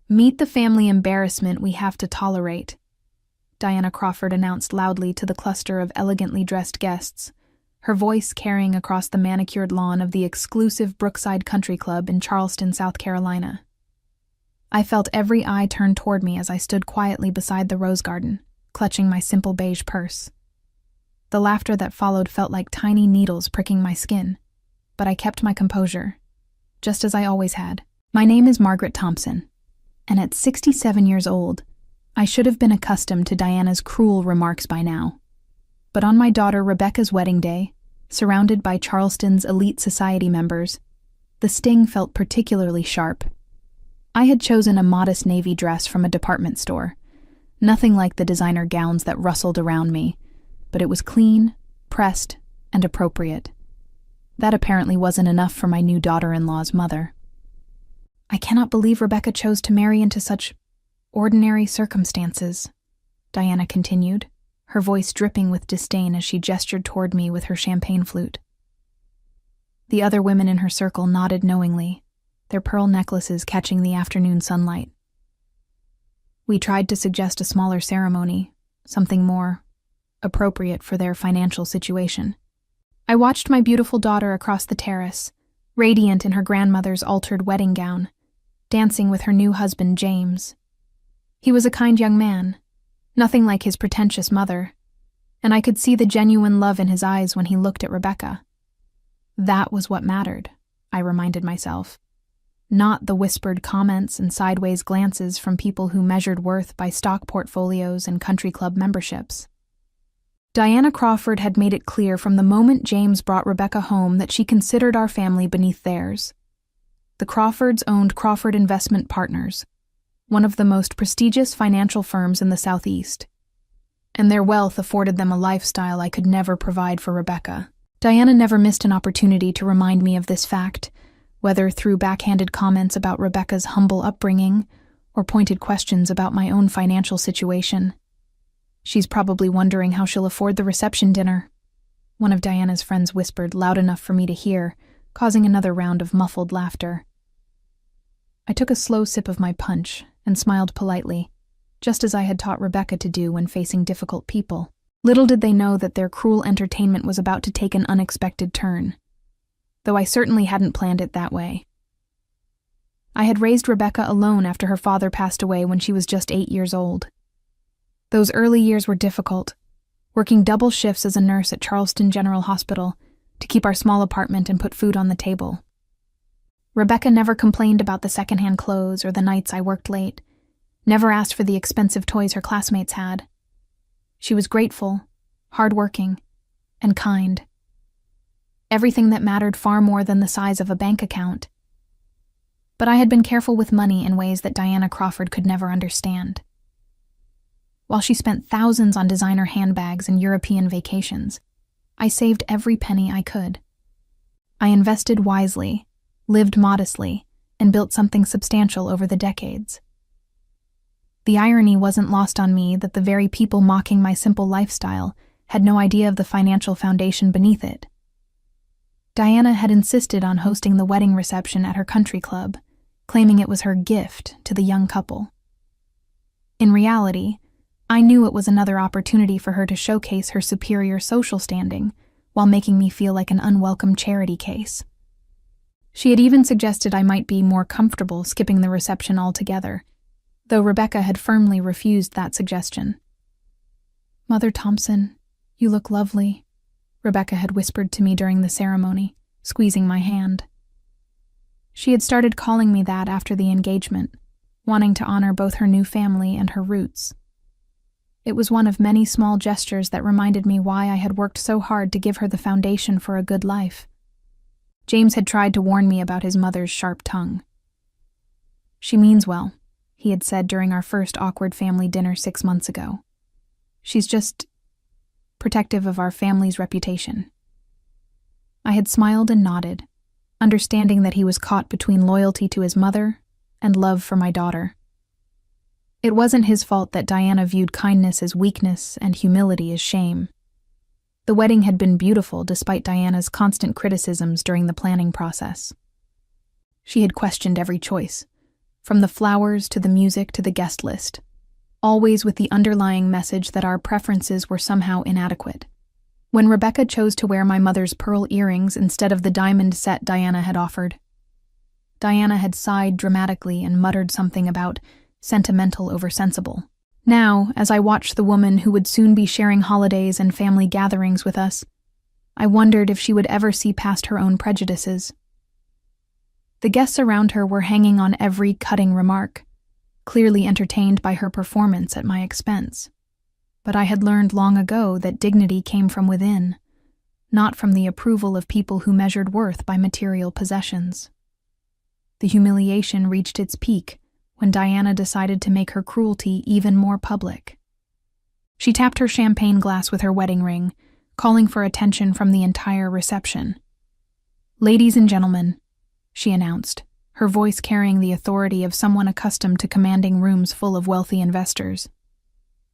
"Meet the family embarrassment we have to tolerate," Diana Crawford announced loudly to the cluster of elegantly dressed guests, her voice carrying across the manicured lawn of the exclusive Brookside Country Club in Charleston, South Carolina. I felt every eye turn toward me as I stood quietly beside the rose garden, clutching my simple beige purse. The laughter that followed felt like tiny needles pricking my skin, but I kept my composure, just as I always had. My name is Margaret Thompson, and at 67 years old, I should have been accustomed to Diana's cruel remarks by now. But on my daughter Rebecca's wedding day, surrounded by Charleston's elite society members, the sting felt particularly sharp. I had chosen a modest navy dress from a department store, nothing like the designer gowns that rustled around me, but it was clean, pressed, and appropriate. That apparently wasn't enough for my new daughter-in-law's mother. "I cannot believe Rebecca chose to marry into such ordinary circumstances," Diana continued, her voice dripping with disdain as she gestured toward me with her champagne flute. The other women in her circle nodded knowingly, their pearl necklaces catching the afternoon sunlight. We tried to suggest a smaller ceremony, something more appropriate for their financial situation. I watched my beautiful daughter across the terrace, radiant in her grandmother's altered wedding gown, dancing with her new husband, James. He was a kind young man, nothing like his pretentious mother, and I could see the genuine love in his eyes when he looked at Rebecca. That was what mattered, I reminded myself, not the whispered comments and sideways glances from people who measured worth by stock portfolios and country club memberships. Diana Crawford had made it clear from the moment James brought Rebecca home that she considered our family beneath theirs. The Crawfords owned Crawford Investment Partners, one of the most prestigious financial firms in the Southeast, and their wealth afforded them a lifestyle I could never provide for Rebecca. Diana never missed an opportunity to remind me of this fact, whether through backhanded comments about Rebecca's humble upbringing or pointed questions about my own financial situation. "She's probably wondering how she'll afford the reception dinner," one of Diana's friends whispered loud enough for me to hear, causing another round of muffled laughter. I took a slow sip of my punch and smiled politely, just as I had taught Rebecca to do when facing difficult people. Little did they know that their cruel entertainment was about to take an unexpected turn, though I certainly hadn't planned it that way. I had raised Rebecca alone after her father passed away when she was just 8 years old. Those early years were difficult, working double shifts as a nurse at Charleston General Hospital to keep our small apartment and put food on the table. Rebecca never complained about the secondhand clothes or the nights I worked late, never asked for the expensive toys her classmates had. She was grateful, hardworking, and kind. Everything that mattered far more than the size of a bank account. But I had been careful with money in ways that Diana Crawford could never understand. While she spent thousands on designer handbags and European vacations, I saved every penny I could. I invested wisely, lived modestly, and built something substantial over the decades. The irony wasn't lost on me that the very people mocking my simple lifestyle had no idea of the financial foundation beneath it. Diana had insisted on hosting the wedding reception at her country club, claiming it was her gift to the young couple. In reality, I knew it was another opportunity for her to showcase her superior social standing while making me feel like an unwelcome charity case. She had even suggested I might be more comfortable skipping the reception altogether, though Rebecca had firmly refused that suggestion. "Mother Thompson, you look lovely," Rebecca had whispered to me during the ceremony, squeezing my hand. She had started calling me that after the engagement, wanting to honor both her new family and her roots. It was one of many small gestures that reminded me why I had worked so hard to give her the foundation for a good life. James had tried to warn me about his mother's sharp tongue. "She means well," he had said during our first awkward family dinner 6 months ago. "She's just protective of our family's reputation." I had smiled and nodded, understanding that he was caught between loyalty to his mother and love for my daughter. It wasn't his fault that Diana viewed kindness as weakness and humility as shame. The wedding had been beautiful despite Diana's constant criticisms during the planning process. She had questioned every choice, from the flowers to the music to the guest list, always with the underlying message that our preferences were somehow inadequate. When Rebecca chose to wear my mother's pearl earrings instead of the diamond set Diana had offered, Diana had sighed dramatically and muttered something about sentimental over sensible. Now, as I watched the woman who would soon be sharing holidays and family gatherings with us, I wondered if she would ever see past her own prejudices. The guests around her were hanging on every cutting remark, clearly entertained by her performance at my expense. But I had learned long ago that dignity came from within, not from the approval of people who measured worth by material possessions. The humiliation reached its peak when Diana decided to make her cruelty even more public. She tapped her champagne glass with her wedding ring, calling for attention from the entire reception. "Ladies and gentlemen," she announced, her voice carrying the authority of someone accustomed to commanding rooms full of wealthy investors,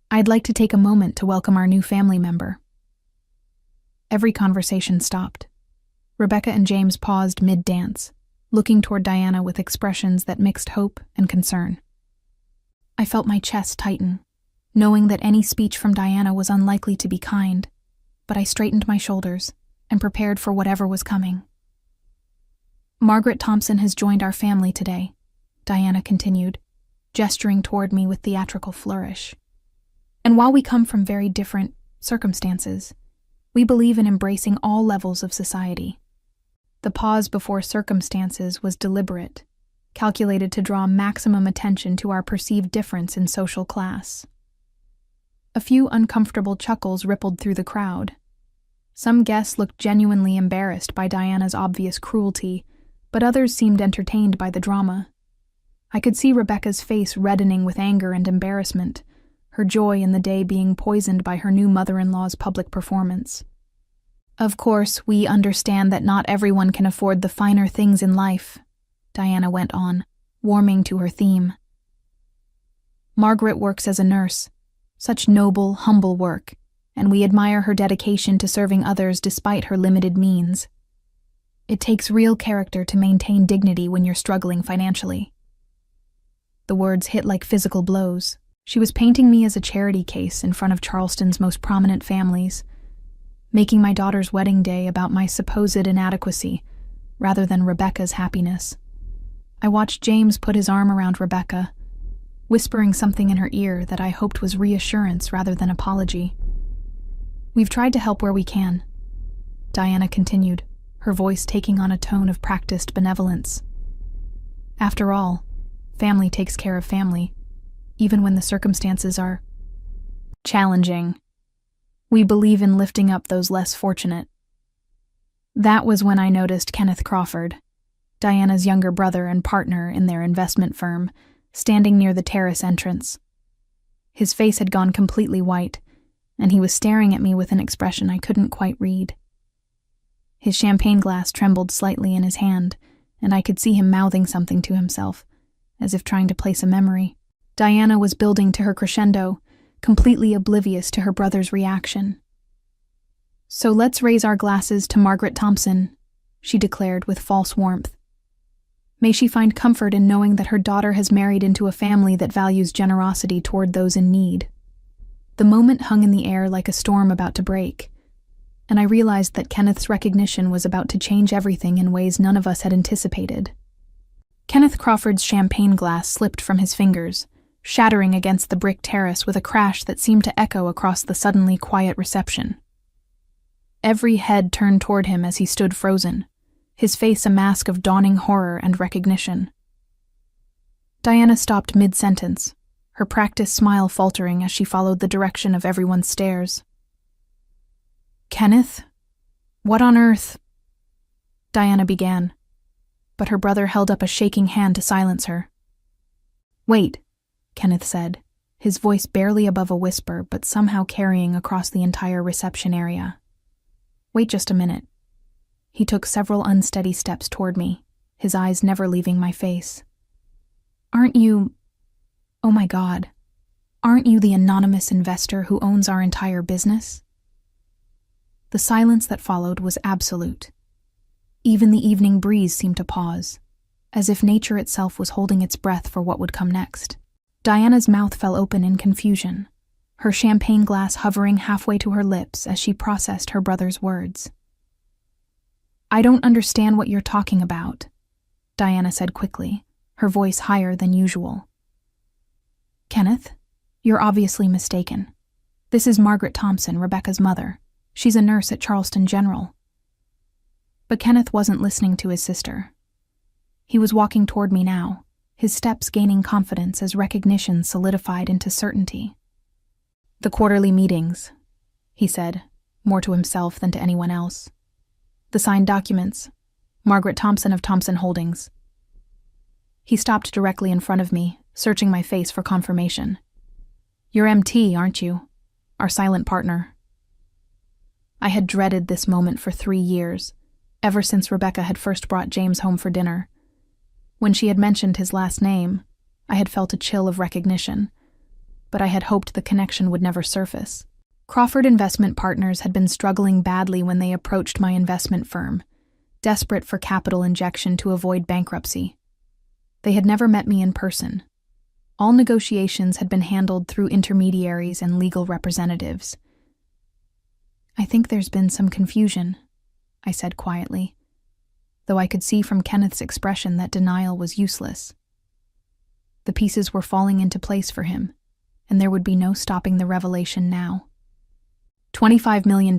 "I'd like to take a moment to welcome our new family member." Every conversation stopped. Rebecca and James paused mid-dance, looking toward Diana with expressions that mixed hope and concern. I felt my chest tighten, knowing that any speech from Diana was unlikely to be kind, but I straightened my shoulders and prepared for whatever was coming. "Margaret Thompson has joined our family today," Diana continued, gesturing toward me with theatrical flourish. "And while we come from very different circumstances, we believe in embracing all levels of society." The pause before circumstances was deliberate, calculated to draw maximum attention to our perceived difference in social class. A few uncomfortable chuckles rippled through the crowd. Some guests looked genuinely embarrassed by Diana's obvious cruelty, but others seemed entertained by the drama. I could see Rebecca's face reddening with anger and embarrassment, her joy in the day being poisoned by her new mother-in-law's public performance. "Of course, we understand that not everyone can afford the finer things in life," Diana went on, warming to her theme. "Margaret works as a nurse, such noble, humble work, and we admire her dedication to serving others despite her limited means. It takes real character to maintain dignity when you're struggling financially." The words hit like physical blows. She was painting me as a charity case in front of Charleston's most prominent families, making my daughter's wedding day about my supposed inadequacy rather than Rebecca's happiness. I watched James put his arm around Rebecca, whispering something in her ear that I hoped was reassurance rather than apology. "We've tried to help where we can," Diana continued, her voice taking on a tone of practiced benevolence. "After all, family takes care of family, even when the circumstances are challenging. We believe in lifting up those less fortunate." That was when I noticed Kenneth Crawford, Diana's younger brother and partner in their investment firm, standing near the terrace entrance. His face had gone completely white, and he was staring at me with an expression I couldn't quite read. His champagne glass trembled slightly in his hand, and I could see him mouthing something to himself, as if trying to place a memory. Diana was building to her crescendo, completely oblivious to her brother's reaction. "So let's raise our glasses to Margaret Thompson," she declared with false warmth. "May she find comfort in knowing that her daughter has married into a family that values generosity toward those in need." The moment hung in the air like a storm about to break, and I realized that Kenneth's recognition was about to change everything in ways none of us had anticipated. Kenneth Crawford's champagne glass slipped from his fingers, shattering against the brick terrace with a crash that seemed to echo across the suddenly quiet reception. Every head turned toward him as he stood frozen, his face a mask of dawning horror and recognition. Diana stopped mid-sentence, her practiced smile faltering as she followed the direction of everyone's stares. "Kenneth? What on earth?" Diana began, but her brother held up a shaking hand to silence her. "Wait," Kenneth said, his voice barely above a whisper but somehow carrying across the entire reception area. "Wait just a minute." He took several unsteady steps toward me, his eyes never leaving my face. "Aren't you... oh my God, aren't you the anonymous investor who owns our entire business?" The silence that followed was absolute. Even the evening breeze seemed to pause, as if nature itself was holding its breath for what would come next. Diana's mouth fell open in confusion, her champagne glass hovering halfway to her lips as she processed her brother's words. "I don't understand what you're talking about," Diana said quickly, her voice higher than usual. "Kenneth, you're obviously mistaken. This is Margaret Thompson, Rebecca's mother. She's a nurse at Charleston General." But Kenneth wasn't listening to his sister. He was walking toward me now, his steps gaining confidence as recognition solidified into certainty. "The quarterly meetings," he said, more to himself than to anyone else. "The signed documents. Margaret Thompson of Thompson Holdings." He stopped directly in front of me, searching my face for confirmation. "You're MT, aren't you? Our silent partner." I had dreaded this moment for 3 years, ever since Rebecca had first brought James home for dinner. When she had mentioned his last name, I had felt a chill of recognition, but I had hoped the connection would never surface. Crawford Investment Partners had been struggling badly when they approached my investment firm, desperate for capital injection to avoid bankruptcy. They had never met me in person. All negotiations had been handled through intermediaries and legal representatives. "I think there's been some confusion," I said quietly, though I could see from Kenneth's expression that denial was useless. The pieces were falling into place for him, and there would be no stopping the revelation now. $25 million,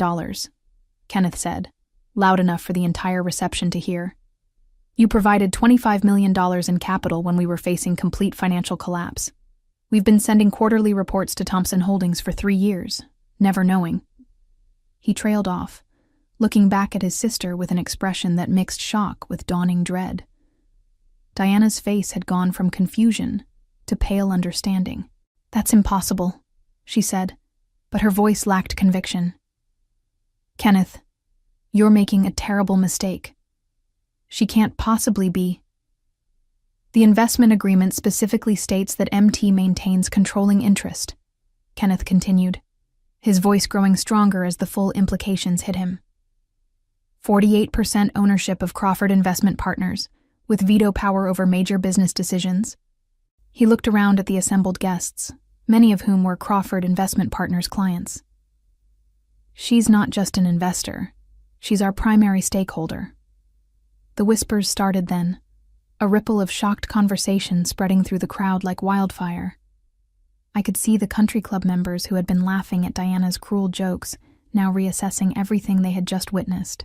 Kenneth said, loud enough for the entire reception to hear. "You provided $25 million in capital when we were facing complete financial collapse. We've been sending quarterly reports to Thompson Holdings for 3 years, never knowing." He trailed off, looking back at his sister with an expression that mixed shock with dawning dread. Diana's face had gone from confusion to pale understanding. "That's impossible," she said, but her voice lacked conviction. "Kenneth, you're making a terrible mistake. She can't possibly be." "The investment agreement specifically states that MT maintains controlling interest," Kenneth continued, his voice growing stronger as the full implications hit him. 48% ownership of Crawford Investment Partners, with veto power over major business decisions. He looked around at the assembled guests, many of whom were Crawford Investment Partners clients. "She's not just an investor. She's our primary stakeholder." The whispers started then, a ripple of shocked conversation spreading through the crowd like wildfire. I could see the country club members who had been laughing at Diana's cruel jokes now reassessing everything they had just witnessed.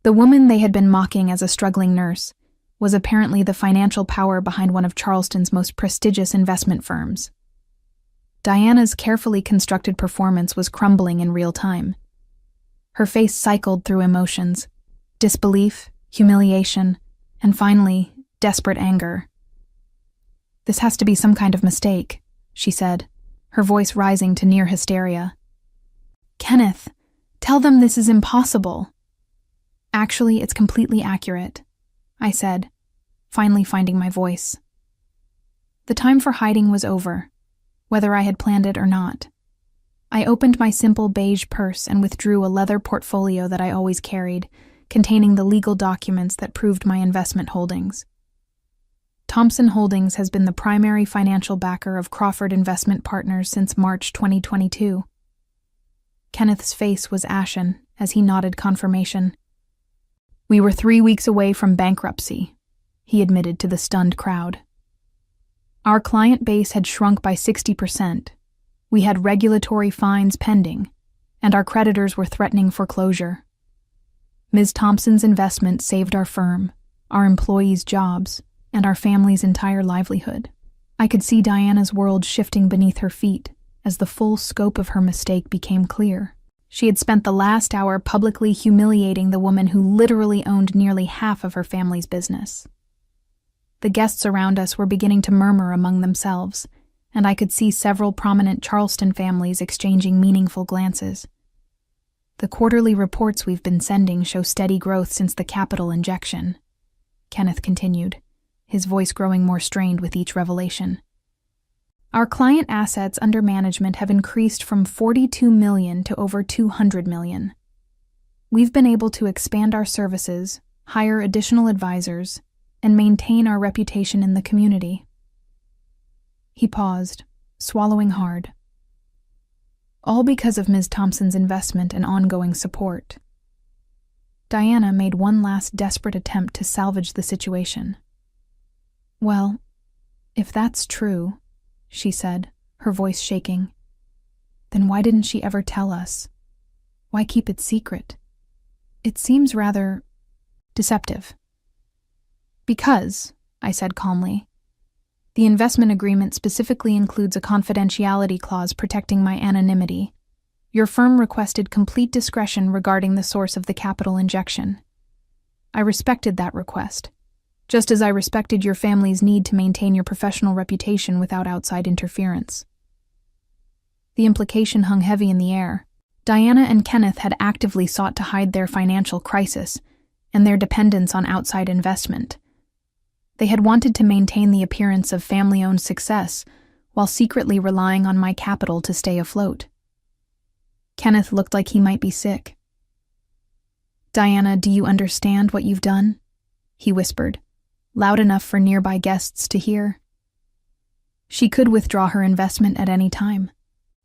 The woman they had been mocking as a struggling nurse was apparently the financial power behind one of Charleston's most prestigious investment firms. Diana's carefully constructed performance was crumbling in real time. Her face cycled through emotions: disbelief, humiliation, and finally, desperate anger. "This has to be some kind of mistake," she said, her voice rising to near hysteria. "Kenneth, tell them this is impossible." "Actually, it's completely accurate," I said, finally finding my voice. The time for hiding was over, whether I had planned it or not. I opened my simple beige purse and withdrew a leather portfolio that I always carried, containing the legal documents that proved my investment holdings. Thompson Holdings has been the primary financial backer of Crawford Investment Partners since March 2022. Kenneth's face was ashen as he nodded confirmation. "We were 3 weeks away from bankruptcy," he admitted to the stunned crowd. "Our client base had shrunk by 60%. We had regulatory fines pending, and our creditors were threatening foreclosure. Ms. Thompson's investment saved our firm, our employees' jobs, and our family's entire livelihood." I could see Diana's world shifting beneath her feet as the full scope of her mistake became clear. She had spent the last hour publicly humiliating the woman who literally owned nearly half of her family's business. The guests around us were beginning to murmur among themselves, and I could see several prominent Charleston families exchanging meaningful glances. "The quarterly reports we've been sending show steady growth since the capital injection," Kenneth continued, his voice growing more strained with each revelation. "Our client assets under management have increased from 42 million to over 200 million. We've been able to expand our services, hire additional advisors, and maintain our reputation in the community. He paused, swallowing hard. All because of Ms. Thompson's investment and ongoing support. Diana made one last desperate attempt to salvage the situation. "Well, if that's true," she said, her voice shaking, "then why didn't she ever tell us? Why keep it secret? It seems rather deceptive." "Because," I said calmly, "the investment agreement specifically includes a confidentiality clause protecting my anonymity. Your firm requested complete discretion regarding the source of the capital injection. I respected that request, just as I respected your family's need to maintain your professional reputation without outside interference." The implication hung heavy in the air. Diana and Kenneth had actively sought to hide their financial crisis and their dependence on outside investment. They had wanted to maintain the appearance of family-owned success while secretly relying on my capital to stay afloat. Kenneth looked like he might be sick. "Diana, do you understand what you've done?" he whispered, loud enough for nearby guests to hear. She could withdraw her investment at any time.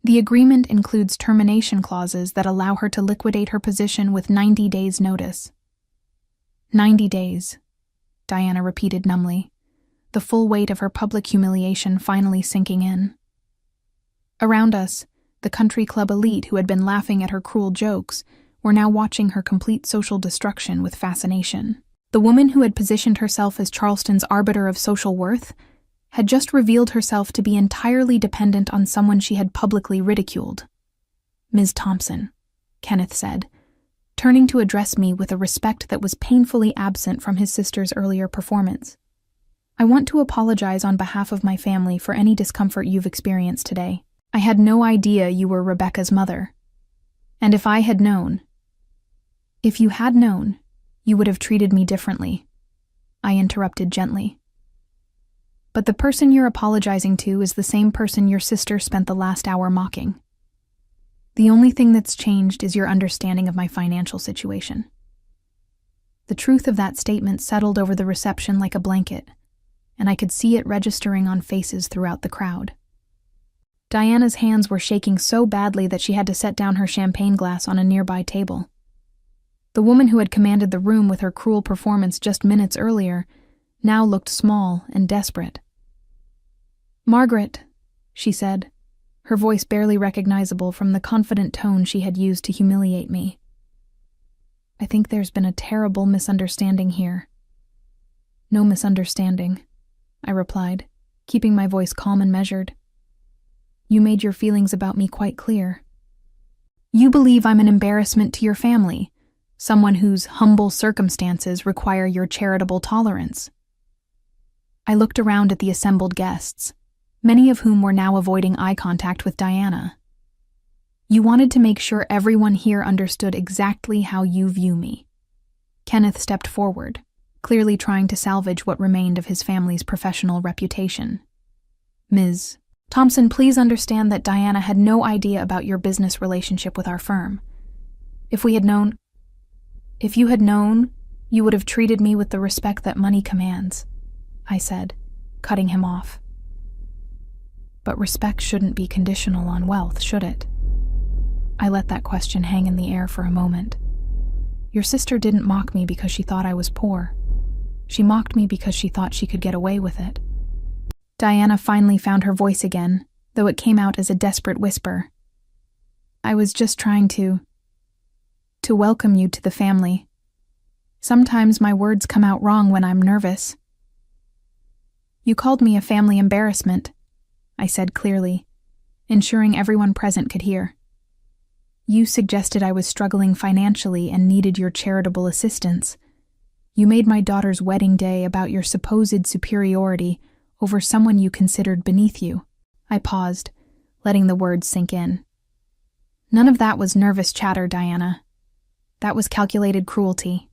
The agreement includes termination clauses that allow her to liquidate her position with 90 days' notice. 90 days, Diana repeated numbly, the full weight of her public humiliation finally sinking in. Around us, the country club elite who had been laughing at her cruel jokes were now watching her complete social destruction with fascination. The woman who had positioned herself as Charleston's arbiter of social worth had just revealed herself to be entirely dependent on someone she had publicly ridiculed. "Ms. Thompson," Kenneth said, turning to address me with a respect that was painfully absent from his sister's earlier performance. "I want to apologize on behalf of my family for any discomfort you've experienced today. I had no idea you were Rebecca's mother. And if you had known, you would have treated me differently," I interrupted gently. "But the person you're apologizing to is the same person your sister spent the last hour mocking. The only thing that's changed is your understanding of my financial situation." The truth of that statement settled over the reception like a blanket, and I could see it registering on faces throughout the crowd. Diana's hands were shaking so badly that she had to set down her champagne glass on a nearby table. The woman who had commanded the room with her cruel performance just minutes earlier now looked small and desperate. "Margaret," she said, her voice barely recognizable from the confident tone she had used to humiliate me. "I think there's been a terrible misunderstanding here." "No misunderstanding," I replied, keeping my voice calm and measured. "You made your feelings about me quite clear. You believe I'm an embarrassment to your family, someone whose humble circumstances require your charitable tolerance." I looked around at the assembled guests, many of whom were now avoiding eye contact with Diana. "You wanted to make sure everyone here understood exactly how you view me." Kenneth stepped forward, clearly trying to salvage what remained of his family's professional reputation. "Ms. Thompson, please understand that Diana had no idea about your business relationship with our firm. If you had known, you would have treated me with the respect that money commands," I said, cutting him off. "But respect shouldn't be conditional on wealth, should it?" I let that question hang in the air for a moment. "Your sister didn't mock me because she thought I was poor. She mocked me because she thought she could get away with it." Diana finally found her voice again, though it came out as a desperate whisper. "I was just trying to welcome you to the family. Sometimes my words come out wrong when I'm nervous." "You called me a family embarrassment," I said clearly, ensuring everyone present could hear. "You suggested I was struggling financially and needed your charitable assistance. You made my daughter's wedding day about your supposed superiority over someone you considered beneath you." I paused, letting the words sink in. "None of that was nervous chatter, Diana. That was calculated cruelty."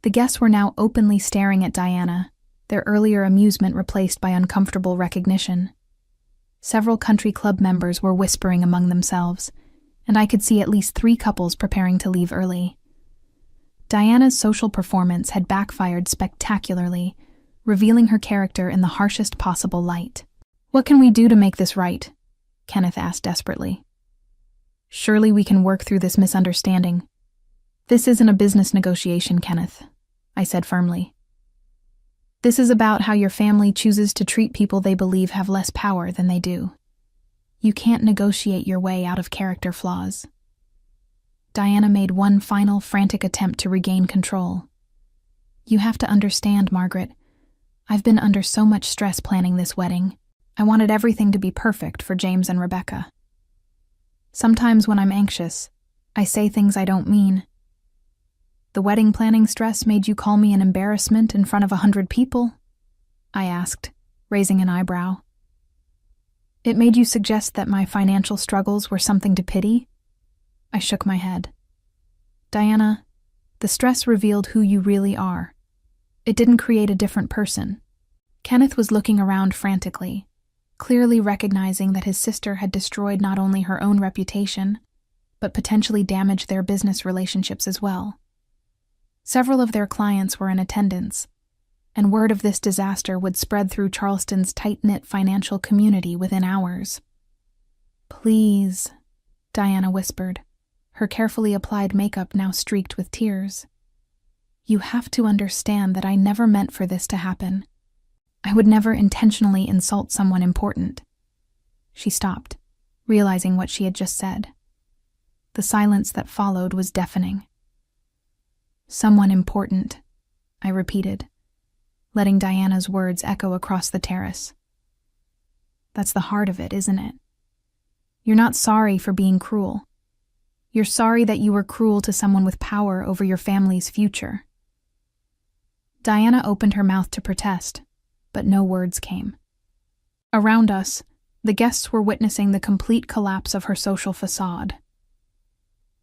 The guests were now openly staring at Diana, their earlier amusement replaced by uncomfortable recognition. Several country club members were whispering among themselves, and I could see at least 3 couples preparing to leave early. Diana's social performance had backfired spectacularly, revealing her character in the harshest possible light. "What can we do to make this right?" Kenneth asked desperately. "Surely we can work through this misunderstanding." "This isn't a business negotiation, Kenneth," I said firmly. "This is about how your family chooses to treat people they believe have less power than they do. You can't negotiate your way out of character flaws." Diana made one final frantic attempt to regain control. "You have to understand, Margaret. I've been under so much stress planning this wedding. I wanted everything to be perfect for James and Rebecca. Sometimes when I'm anxious, I say things I don't mean. The wedding planning stress made you call me an embarrassment in front of 100 people?" I asked, raising an eyebrow. "It made you suggest that my financial struggles were something to pity?" I shook my head. "Diana, the stress revealed who you really are. It didn't create a different person." Kenneth was looking around frantically, clearly recognizing that his sister had destroyed not only her own reputation, but potentially damaged their business relationships as well. Several of their clients were in attendance, and word of this disaster would spread through Charleston's tight-knit financial community within hours. "Please," Diana whispered, her carefully applied makeup now streaked with tears. "You have to understand that I never meant for this to happen. I would never intentionally insult someone important." She stopped, realizing what she had just said. The silence that followed was deafening. "Someone important," I repeated, letting Diana's words echo across the terrace. "That's the heart of it, isn't it? You're not sorry for being cruel. You're sorry that you were cruel to someone with power over your family's future." Diana opened her mouth to protest, but no words came. Around us, the guests were witnessing the complete collapse of her social facade.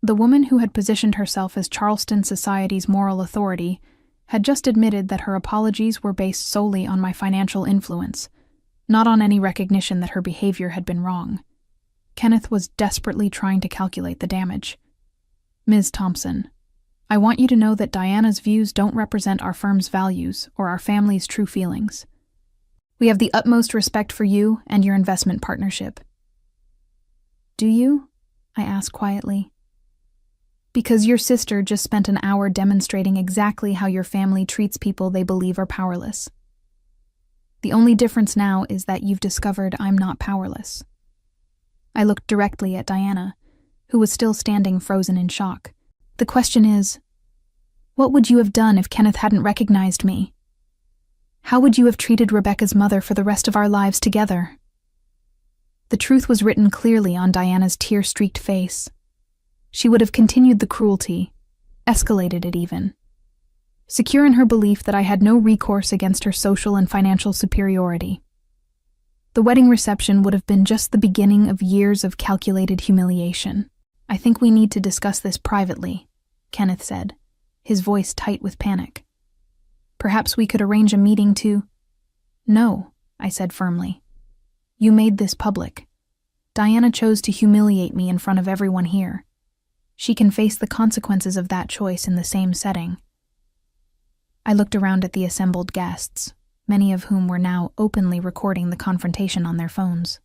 The woman who had positioned herself as Charleston society's moral authority had just admitted that her apologies were based solely on my financial influence, not on any recognition that her behavior had been wrong. Kenneth was desperately trying to calculate the damage. "Ms. Thompson, I want you to know that Diana's views don't represent our firm's values or our family's true feelings. We have the utmost respect for you and your investment partnership." "Do you?" I asked quietly. "Because your sister just spent an hour demonstrating exactly how your family treats people they believe are powerless. The only difference now is that you've discovered I'm not powerless." I looked directly at Diana, who was still standing frozen in shock. "The question is, what would you have done if Kenneth hadn't recognized me? How would you have treated Rebecca's mother for the rest of our lives together?" The truth was written clearly on Diana's tear-streaked face. She would have continued the cruelty, escalated it even. Secure in her belief that I had no recourse against her social and financial superiority. The wedding reception would have been just the beginning of years of calculated humiliation. "I think we need to discuss this privately," Kenneth said, his voice tight with panic. "Perhaps we could arrange a meeting to—" "No," I said firmly. "You made this public. Diana chose to humiliate me in front of everyone here. She can face the consequences of that choice in the same setting." I looked around at the assembled guests, many of whom were now openly recording the confrontation on their phones.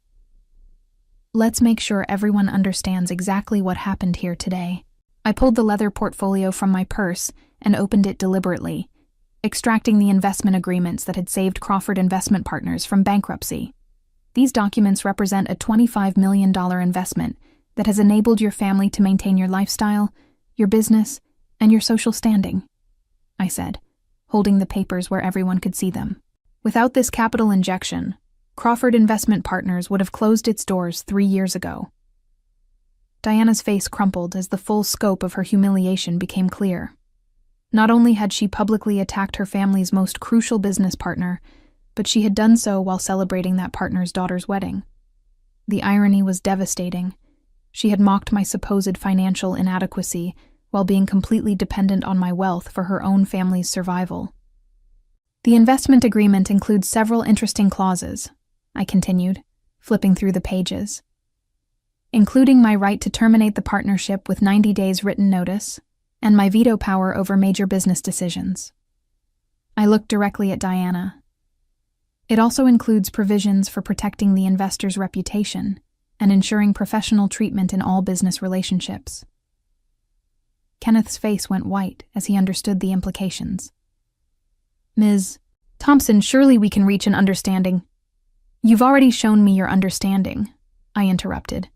"Let's make sure everyone understands exactly what happened here today." I pulled the leather portfolio from my purse and opened it deliberately, extracting the investment agreements that had saved Crawford Investment Partners from bankruptcy. These documents represent a $25 million investment that has enabled your family to maintain your lifestyle, your business, and your social standing, I said, holding the papers where everyone could see them. Without this capital injection, Crawford Investment Partners would have closed its doors 3 years ago. Diana's face crumpled as the full scope of her humiliation became clear. Not only had she publicly attacked her family's most crucial business partner, but she had done so while celebrating that partner's daughter's wedding. The irony was devastating. She had mocked my supposed financial inadequacy while being completely dependent on my wealth for her own family's survival. "The investment agreement includes several interesting clauses," I continued, flipping through the pages. "Including my right to terminate the partnership with 90 days written notice, and my veto power over major business decisions. I looked directly at Diana. It also includes provisions for protecting the investor's reputation and ensuring professional treatment in all business relationships. Kenneth's face went white as he understood the implications. Ms. Thompson, surely we can reach an understanding. You've already shown me your understanding, I interrupted.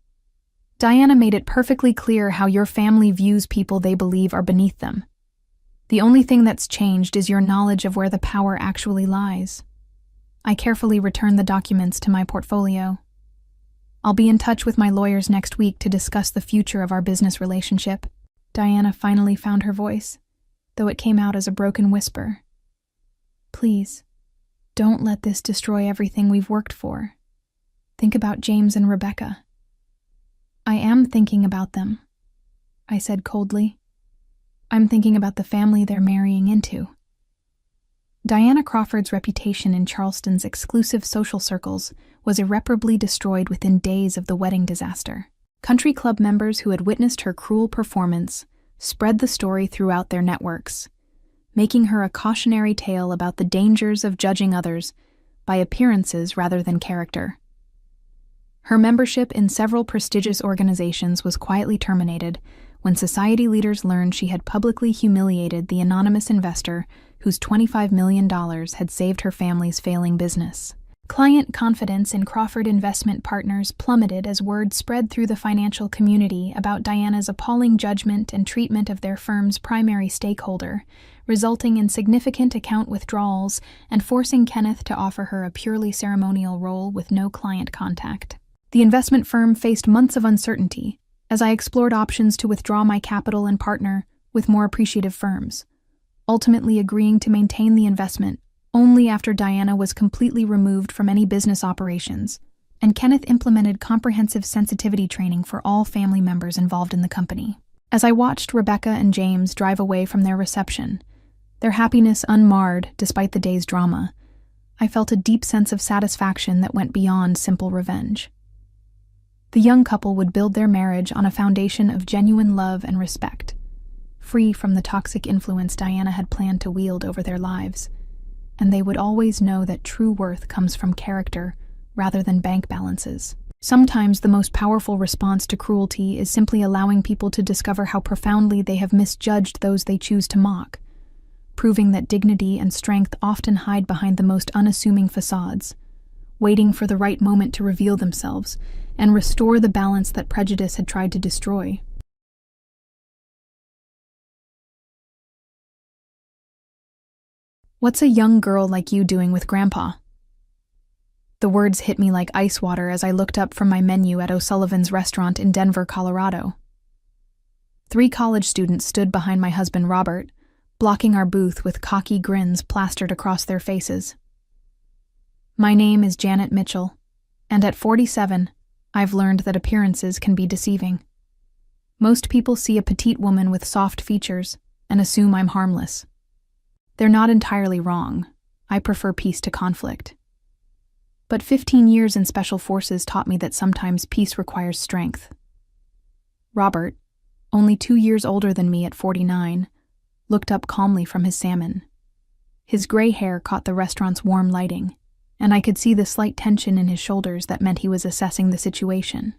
Diana made it perfectly clear how your family views people they believe are beneath them. The only thing that's changed is your knowledge of where the power actually lies. I carefully returned the documents to my portfolio. I'll be in touch with my lawyers next week to discuss the future of our business relationship. Diana finally found her voice, though it came out as a broken whisper. Please, don't let this destroy everything we've worked for. Think about James and Rebecca. I am thinking about them, I said coldly. I'm thinking about the family they're marrying into. Diana Crawford's reputation in Charleston's exclusive social circles was irreparably destroyed within days of the wedding disaster. Country club members who had witnessed her cruel performance spread the story throughout their networks, making her a cautionary tale about the dangers of judging others by appearances rather than character. Her membership in several prestigious organizations was quietly terminated when society leaders learned she had publicly humiliated the anonymous investor whose $25 million had saved her family's failing business. Client confidence in Crawford Investment Partners plummeted as word spread through the financial community about Diana's appalling judgment and treatment of their firm's primary stakeholder, resulting in significant account withdrawals and forcing Kenneth to offer her a purely ceremonial role with no client contact. The investment firm faced months of uncertainty as I explored options to withdraw my capital and partner with more appreciative firms, ultimately agreeing to maintain the investment only after Diana was completely removed from any business operations, and Kenneth implemented comprehensive sensitivity training for all family members involved in the company. As I watched Rebecca and James drive away from their reception, their happiness unmarred despite the day's drama, I felt a deep sense of satisfaction that went beyond simple revenge. The young couple would build their marriage on a foundation of genuine love and respect, free from the toxic influence Diana had planned to wield over their lives, and they would always know that true worth comes from character rather than bank balances. Sometimes the most powerful response to cruelty is simply allowing people to discover how profoundly they have misjudged those they choose to mock, proving that dignity and strength often hide behind the most unassuming facades, waiting for the right moment to reveal themselves and restore the balance that prejudice had tried to destroy. "What's a young girl like you doing with Grandpa?" The words hit me like ice water as I looked up from my menu at O'Sullivan's restaurant in Denver, Colorado. 3 college students stood behind my husband Robert, blocking our booth with cocky grins plastered across their faces. My name is Janet Mitchell, and at 47, I've learned that appearances can be deceiving. Most people see a petite woman with soft features and assume I'm harmless. They're not entirely wrong. I prefer peace to conflict. But 15 years in special forces taught me that sometimes peace requires strength. Robert, only 2 years older than me at 49, looked up calmly from his salmon. His gray hair caught the restaurant's warm lighting, and I could see the slight tension in his shoulders that meant he was assessing the situation.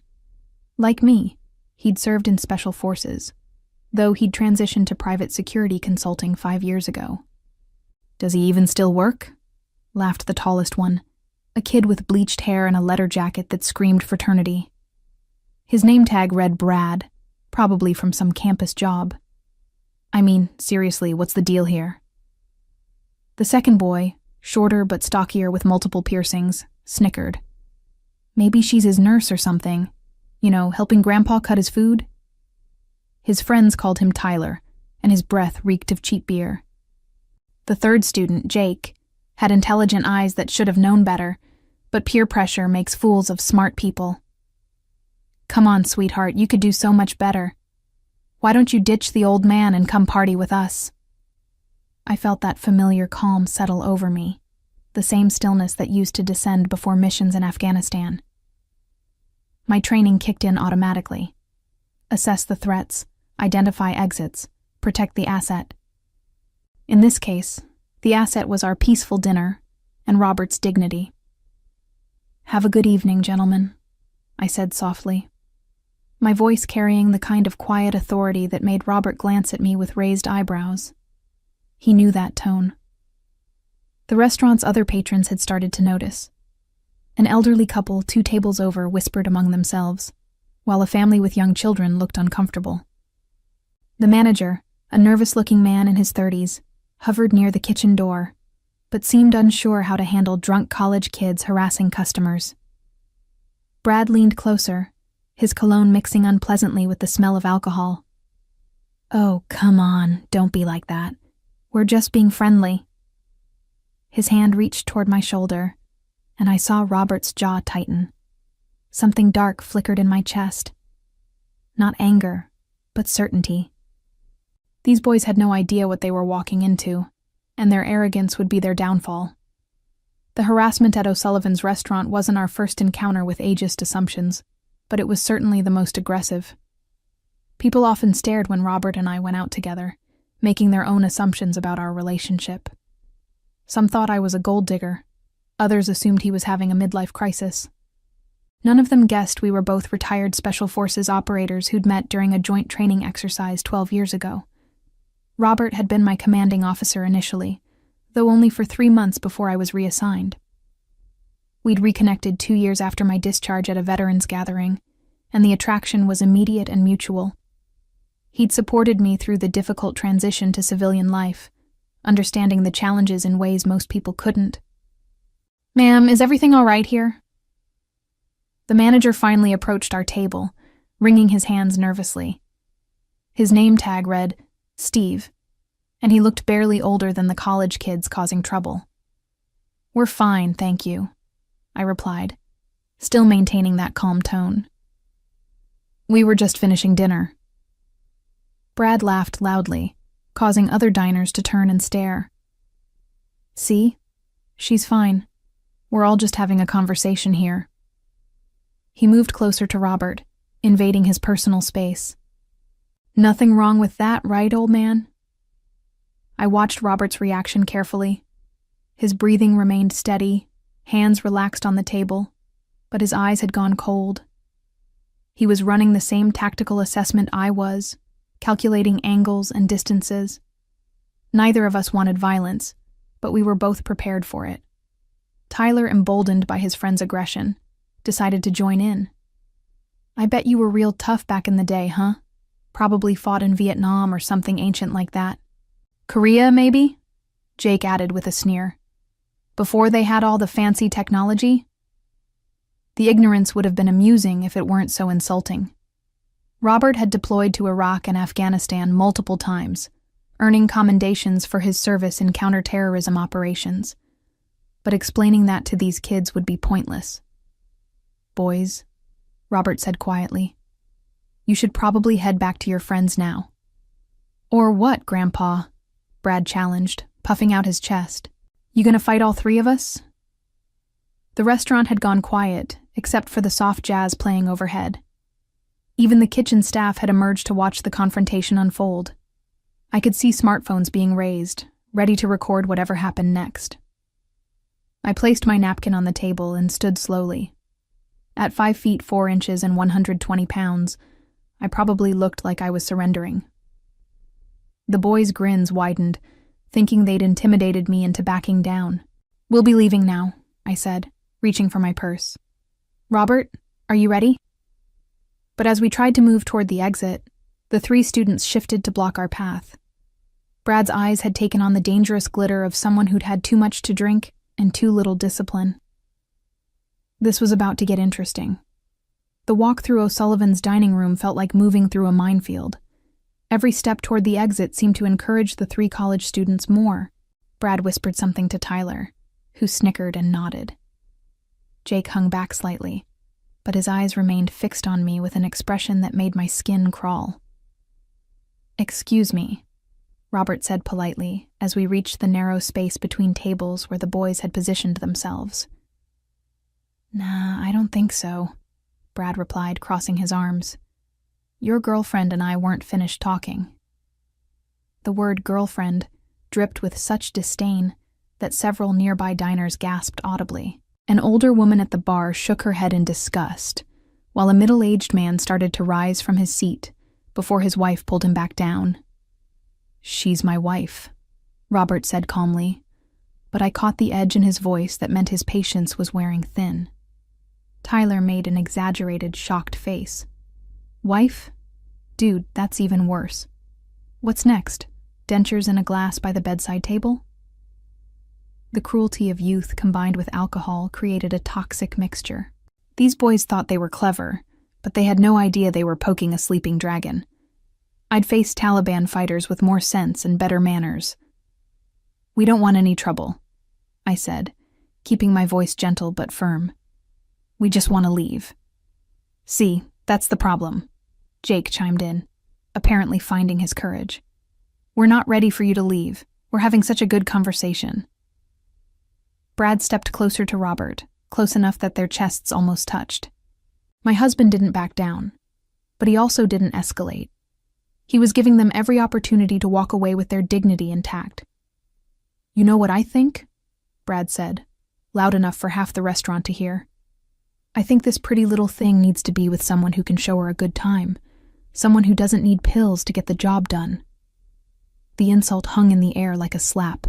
Like me, he'd served in special forces, though he'd transitioned to private security consulting 5 years ago. "Does he even still work?" laughed the tallest one, a kid with bleached hair and a leather jacket that screamed fraternity. His name tag read Brad, probably from some campus job. I mean, seriously, what's the deal here? The second boy, shorter but stockier with multiple piercings, snickered. "Maybe she's his nurse or something. Helping Grandpa cut his food?" His friends called him Tyler, and his breath reeked of cheap beer. The third student, Jake, had intelligent eyes that should have known better, but peer pressure makes fools of smart people. "Come on, sweetheart, you could do so much better. Why don't you ditch the old man and come party with us?" I felt that familiar calm settle over me, the same stillness that used to descend before missions in Afghanistan. My training kicked in automatically. Assess the threats, identify exits, protect the asset. In this case, the asset was our peaceful dinner and Robert's dignity. "Have a good evening, gentlemen," I said softly, my voice carrying the kind of quiet authority that made Robert glance at me with raised eyebrows. He knew that tone. The restaurant's other patrons had started to notice. An elderly couple 2 tables over whispered among themselves, while a family with young children looked uncomfortable. The manager, a nervous-looking man in his 30s, hovered near the kitchen door, but seemed unsure how to handle drunk college kids harassing customers. Brad leaned closer, his cologne mixing unpleasantly with the smell of alcohol. "Oh, come on, don't be like that. We're just being friendly." His hand reached toward my shoulder, and I saw Robert's jaw tighten. Something dark flickered in my chest. Not anger, but certainty. These boys had no idea what they were walking into, and their arrogance would be their downfall. The harassment at O'Sullivan's restaurant wasn't our first encounter with ageist assumptions, but it was certainly the most aggressive. People often stared when Robert and I went out together, making their own assumptions about our relationship. Some thought I was a gold digger. Others assumed he was having a midlife crisis. None of them guessed we were both retired Special Forces operators who'd met during a joint training exercise 12 years ago. Robert had been my commanding officer initially, though only for 3 months before I was reassigned. We'd reconnected 2 years after my discharge at a veterans gathering, and the attraction was immediate and mutual. He'd supported me through the difficult transition to civilian life, understanding the challenges in ways most people couldn't. "Ma'am, is everything all right here?" The manager finally approached our table, wringing his hands nervously. His name tag read, Steve, and he looked barely older than the college kids causing trouble. "We're fine, thank you," I replied, still maintaining that calm tone. "We were just finishing dinner." Brad laughed loudly, causing other diners to turn and stare. "See? She's fine. We're all just having a conversation here." He moved closer to Robert, invading his personal space. "Nothing wrong with that, right, old man?" I watched Robert's reaction carefully. His breathing remained steady, hands relaxed on the table, but his eyes had gone cold. He was running the same tactical assessment I was, calculating angles and distances. Neither of us wanted violence, but we were both prepared for it. Tyler, emboldened by his friend's aggression, decided to join in. "I bet you were real tough back in the day, huh? Probably fought in Vietnam or something ancient like that." "Korea, maybe?" Jake added with a sneer. "Before they had all the fancy technology?" The ignorance would have been amusing if it weren't so insulting. Robert had deployed to Iraq and Afghanistan multiple times, earning commendations for his service in counterterrorism operations. But explaining that to these kids would be pointless. "Boys," Robert said quietly, "you should probably head back to your friends now." "Or what, Grandpa?" Brad challenged, puffing out his chest. "You gonna fight all 3 of us?" The restaurant had gone quiet, except for the soft jazz playing overhead. Even the kitchen staff had emerged to watch the confrontation unfold. I could see smartphones being raised, ready to record whatever happened next. I placed my napkin on the table and stood slowly. At 5 feet 4 inches and 120 pounds, I probably looked like I was surrendering. The boys' grins widened, thinking they'd intimidated me into backing down. "We'll be leaving now," I said, reaching for my purse. "Robert, are you ready?" But as we tried to move toward the exit, the 3 students shifted to block our path. Brad's eyes had taken on the dangerous glitter of someone who'd had too much to drink and too little discipline. This was about to get interesting. The walk through O'Sullivan's dining room felt like moving through a minefield. Every step toward the exit seemed to encourage the 3 college students more. Brad whispered something to Tyler, who snickered and nodded. Jake hung back slightly, but his eyes remained fixed on me with an expression that made my skin crawl. "Excuse me," Robert said politely as we reached the narrow space between tables where the boys had positioned themselves. "Nah, I don't think so," Brad replied, crossing his arms. "Your girlfriend and I weren't finished talking." the word girlfriend dripped with such disdain that several nearby diners gasped audibly. An older woman at the bar shook her head in disgust, while a middle-aged man started to rise from his seat before his wife pulled him back down. "She's my wife," Robert said calmly, but I caught the edge in his voice that meant his patience was wearing thin. Tyler made an exaggerated, shocked face. "Wife? Dude, that's even worse. What's next? Dentures in a glass by the bedside table?" The cruelty of youth combined with alcohol created a toxic mixture. These boys thought they were clever, but they had no idea they were poking a sleeping dragon. I'd faced Taliban fighters with more sense and better manners. "We don't want any trouble," I said, keeping my voice gentle but firm. "We just want to leave." "See, that's the problem," Jake chimed in, apparently finding his courage. "We're not ready for you to leave. We're having such a good conversation." Brad stepped closer to Robert, close enough that their chests almost touched. My husband didn't back down, but he also didn't escalate. He was giving them every opportunity to walk away with their dignity intact. "You know what I think?" Brad said, loud enough for half the restaurant to hear. "I think this pretty little thing needs to be with someone who can show her a good time, someone who doesn't need pills to get the job done." The insult hung in the air like a slap.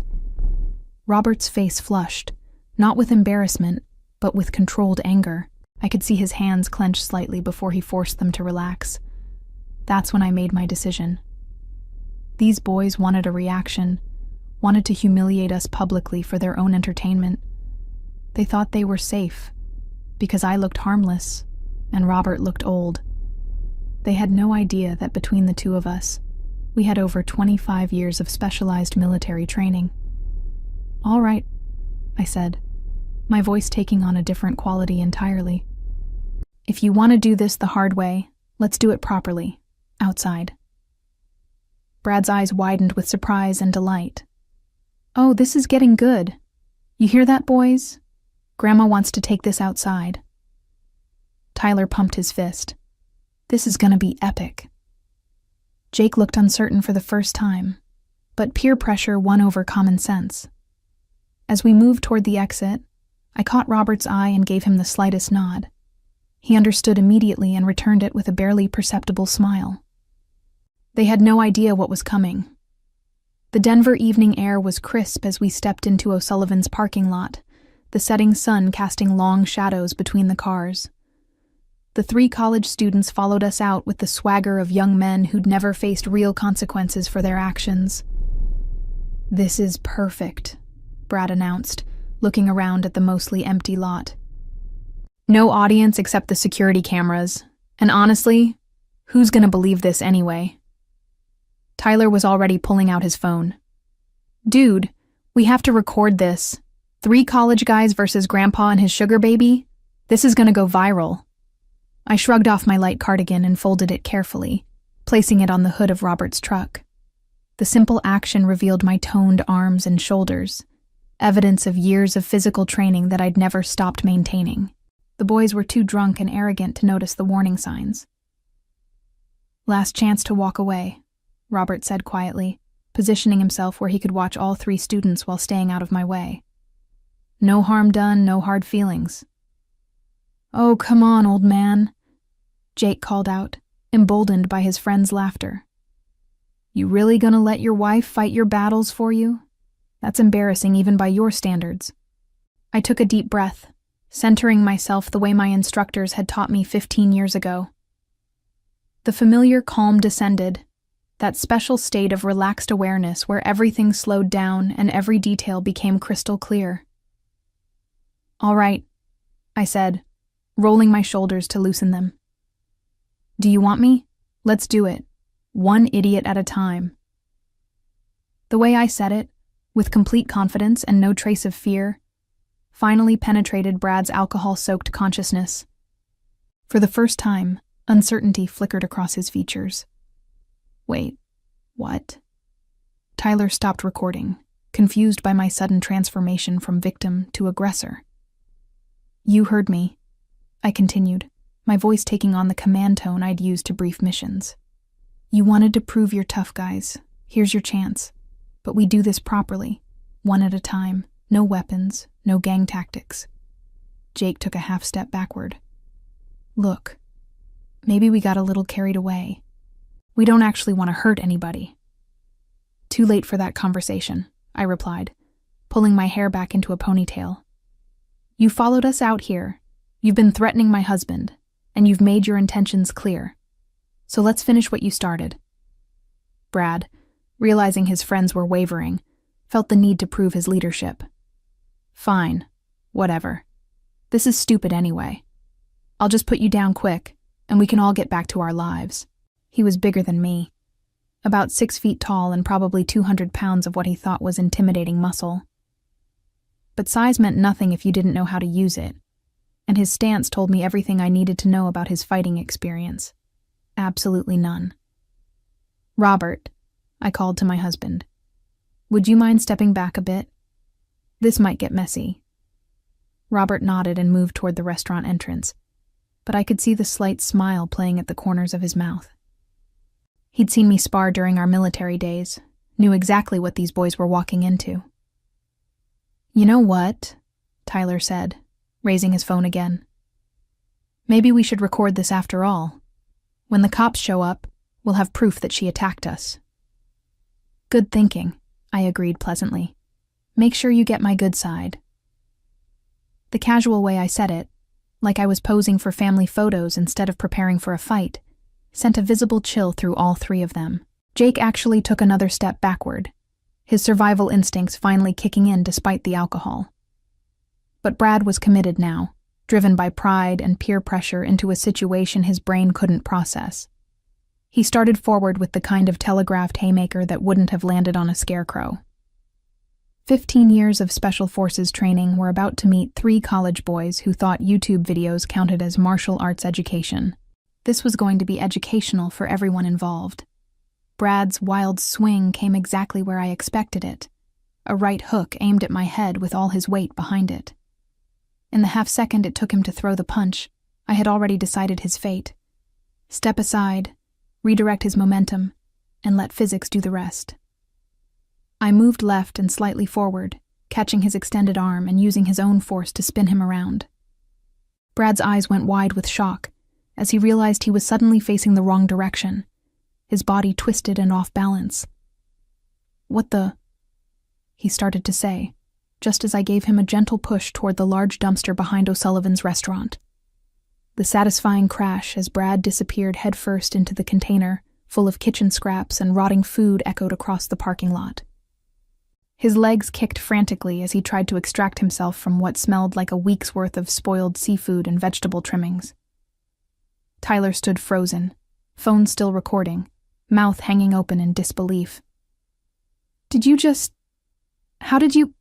Robert's face flushed, not with embarrassment, but with controlled anger. I could see his hands clench slightly before he forced them to relax. That's when I made my decision. These boys wanted a reaction, wanted to humiliate us publicly for their own entertainment. They thought they were safe, because I looked harmless, and Robert looked old. They had no idea that between the two of us, we had over 25 years of specialized military training. "All right," I said, my voice taking on a different quality entirely. "If you want to do this the hard way, let's do it properly, outside." Brad's eyes widened with surprise and delight. "Oh, this is getting good. You hear that, boys? Grandma wants to take this outside." Tyler pumped his fist. "This is gonna be epic." Jake looked uncertain for the first time, but peer pressure won over common sense. As we moved toward the exit, I caught Robert's eye and gave him the slightest nod. He understood immediately and returned it with a barely perceptible smile. They had no idea what was coming. The Denver evening air was crisp as we stepped into O'Sullivan's parking lot, the setting sun casting long shadows between the cars. The 3 college students followed us out with the swagger of young men who'd never faced real consequences for their actions. "This is perfect," Brad announced, looking around at the mostly empty lot. "No audience except the security cameras, and honestly, who's gonna believe this anyway?" Tyler was already pulling out his phone. "Dude, we have to record this. 3 college guys versus Grandpa and his sugar baby? This is gonna go viral." I shrugged off my light cardigan and folded it carefully, placing it on the hood of Robert's truck. The simple action revealed my toned arms and shoulders, evidence of years of physical training that I'd never stopped maintaining. The boys were too drunk and arrogant to notice the warning signs. "Last chance to walk away," Robert said quietly, positioning himself where he could watch all 3 students while staying out of my way. "No harm done, no hard feelings." "Oh, come on, old man," Jake called out, emboldened by his friend's laughter. "You really gonna let your wife fight your battles for you? That's embarrassing even by your standards." I took a deep breath, centering myself the way my instructors had taught me 15 years ago. The familiar calm descended, that special state of relaxed awareness where everything slowed down and every detail became crystal clear. "All right," I said, rolling my shoulders to loosen them. "Do you want me? Let's do it. One idiot at a time." The way I said it, with complete confidence and no trace of fear, finally penetrated Brad's alcohol-soaked consciousness. For the first time, uncertainty flickered across his features. "Wait, what?" Tyler stopped recording, confused by my sudden transformation from victim to aggressor. "You heard me," I continued, my voice taking on the command tone I'd used to brief missions. "You wanted to prove you're tough guys, Here's your chance. But we do this properly, one at a time. No weapons, no gang tactics. Jake took a half step backward. Look, maybe we got a little carried away. We don't actually want to hurt anybody. Too late for that conversation, I replied, pulling my hair back into a ponytail. You followed us out here. You've been threatening my husband, and you've made your intentions clear. So let's finish what you started. Brad, realizing his friends were wavering, felt the need to prove his leadership. Fine, whatever. This is stupid anyway. I'll just put you down quick, and we can all get back to our lives. He was bigger than me, about 6 feet tall and probably 200 pounds of what he thought was intimidating muscle. But size meant nothing if you didn't know how to use it, and his stance told me everything I needed to know about his fighting experience. Absolutely none. Robert, I called to my husband. Would you mind stepping back a bit? This might get messy. Robert nodded and moved toward the restaurant entrance, but I could see the slight smile playing at the corners of his mouth. He'd seen me spar during our military days, knew exactly what these boys were walking into. You know what? Tyler said, raising his phone again. Maybe we should record this after all. When the cops show up, we'll have proof that she attacked us. Good thinking, I agreed pleasantly. Make sure you get my good side. The casual way I said it, like I was posing for family photos instead of preparing for a fight, sent a visible chill through all three of them. Jake actually took another step backward, his survival instincts finally kicking in despite the alcohol. But Brad was committed now, driven by pride and peer pressure into a situation his brain couldn't process. He started forward with the kind of telegraphed haymaker that wouldn't have landed on a scarecrow. 15 years of Special Forces training were about to meet 3 college boys who thought YouTube videos counted as martial arts education. This was going to be educational for everyone involved. Brad's wild swing came exactly where I expected it, a right hook aimed at my head with all his weight behind it. In the half second it took him to throw the punch, I had already decided his fate. Step aside, redirect his momentum, and let physics do the rest. I moved left and slightly forward, catching his extended arm and using his own force to spin him around. Brad's eyes went wide with shock as he realized he was suddenly facing the wrong direction, his body twisted and off balance. What the? He started to say, just as I gave him a gentle push toward the large dumpster behind O'Sullivan's restaurant. The satisfying crash as Brad disappeared headfirst into the container, full of kitchen scraps and rotting food, echoed across the parking lot. His legs kicked frantically as he tried to extract himself from what smelled like a week's worth of spoiled seafood and vegetable trimmings. Tyler stood frozen, phone still recording, mouth hanging open in disbelief. How did you...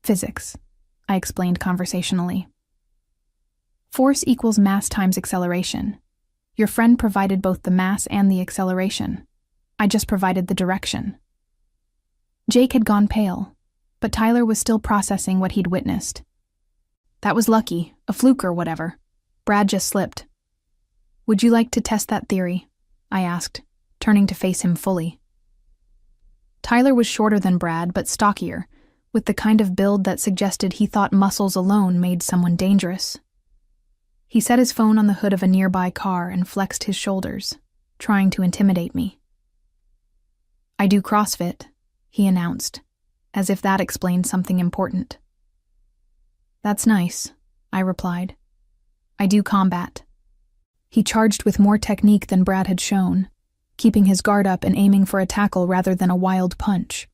Physics, I explained conversationally. Force equals mass times acceleration. Your friend provided both the mass and the acceleration. I just provided the direction. Jake had gone pale, but Tyler was still processing what he'd witnessed. That was lucky, a fluke or whatever. Brad just slipped. Would you like to test that theory? I asked, turning to face him fully. Tyler was shorter than Brad, but stockier, with the kind of build that suggested he thought muscles alone made someone dangerous. He set his phone on the hood of a nearby car and flexed his shoulders, trying to intimidate me. I do CrossFit, he announced, as if that explained something important. That's nice, I replied. I do combat. He charged with more technique than Brad had shown, keeping his guard up and aiming for a tackle rather than a wild punch.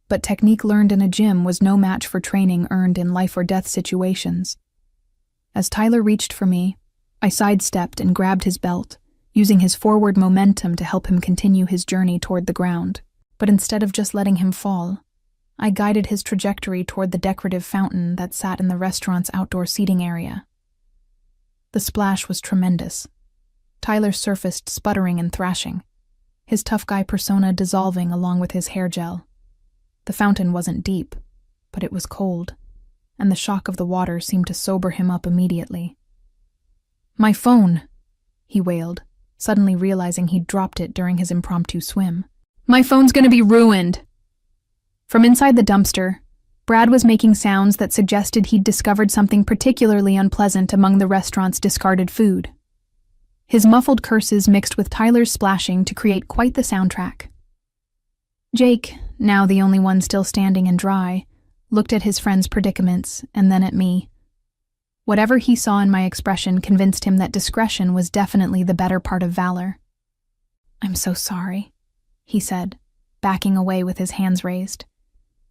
But technique learned in a gym was no match for training earned in life-or-death situations. As Tyler reached for me, I sidestepped and grabbed his belt, using his forward momentum to help him continue his journey toward the ground. But instead of just letting him fall, I guided his trajectory toward the decorative fountain that sat in the restaurant's outdoor seating area. The splash was tremendous. Tyler surfaced sputtering and thrashing, his tough guy persona dissolving along with his hair gel. The fountain wasn't deep, but it was cold, and the shock of the water seemed to sober him up immediately. My phone, he wailed, suddenly realizing he'd dropped it during his impromptu swim. My phone's gonna be ruined. From inside the dumpster, Brad was making sounds that suggested he'd discovered something particularly unpleasant among the restaurant's discarded food. His muffled curses mixed with Tyler's splashing to create quite the soundtrack. Jake, now the only one still standing and dry, looked at his friend's predicaments and then at me. Whatever he saw in my expression convinced him that discretion was definitely the better part of valor. "I'm so sorry," he said, backing away with his hands raised.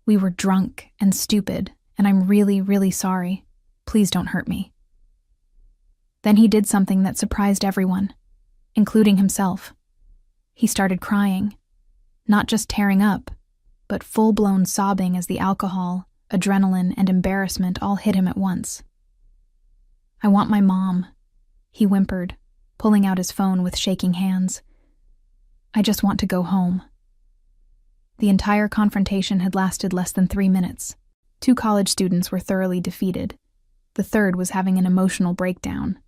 "We were drunk and stupid, and I'm really, really sorry. Please don't hurt me." Then he did something that surprised everyone, including himself. He started crying, not just tearing up, but full-blown sobbing as the alcohol, adrenaline, and embarrassment all hit him at once. "I want my mom," he whimpered, pulling out his phone with shaking hands. "I just want to go home." The entire confrontation had lasted less than 3 minutes. 2 college students were thoroughly defeated. The third was having an emotional breakdown.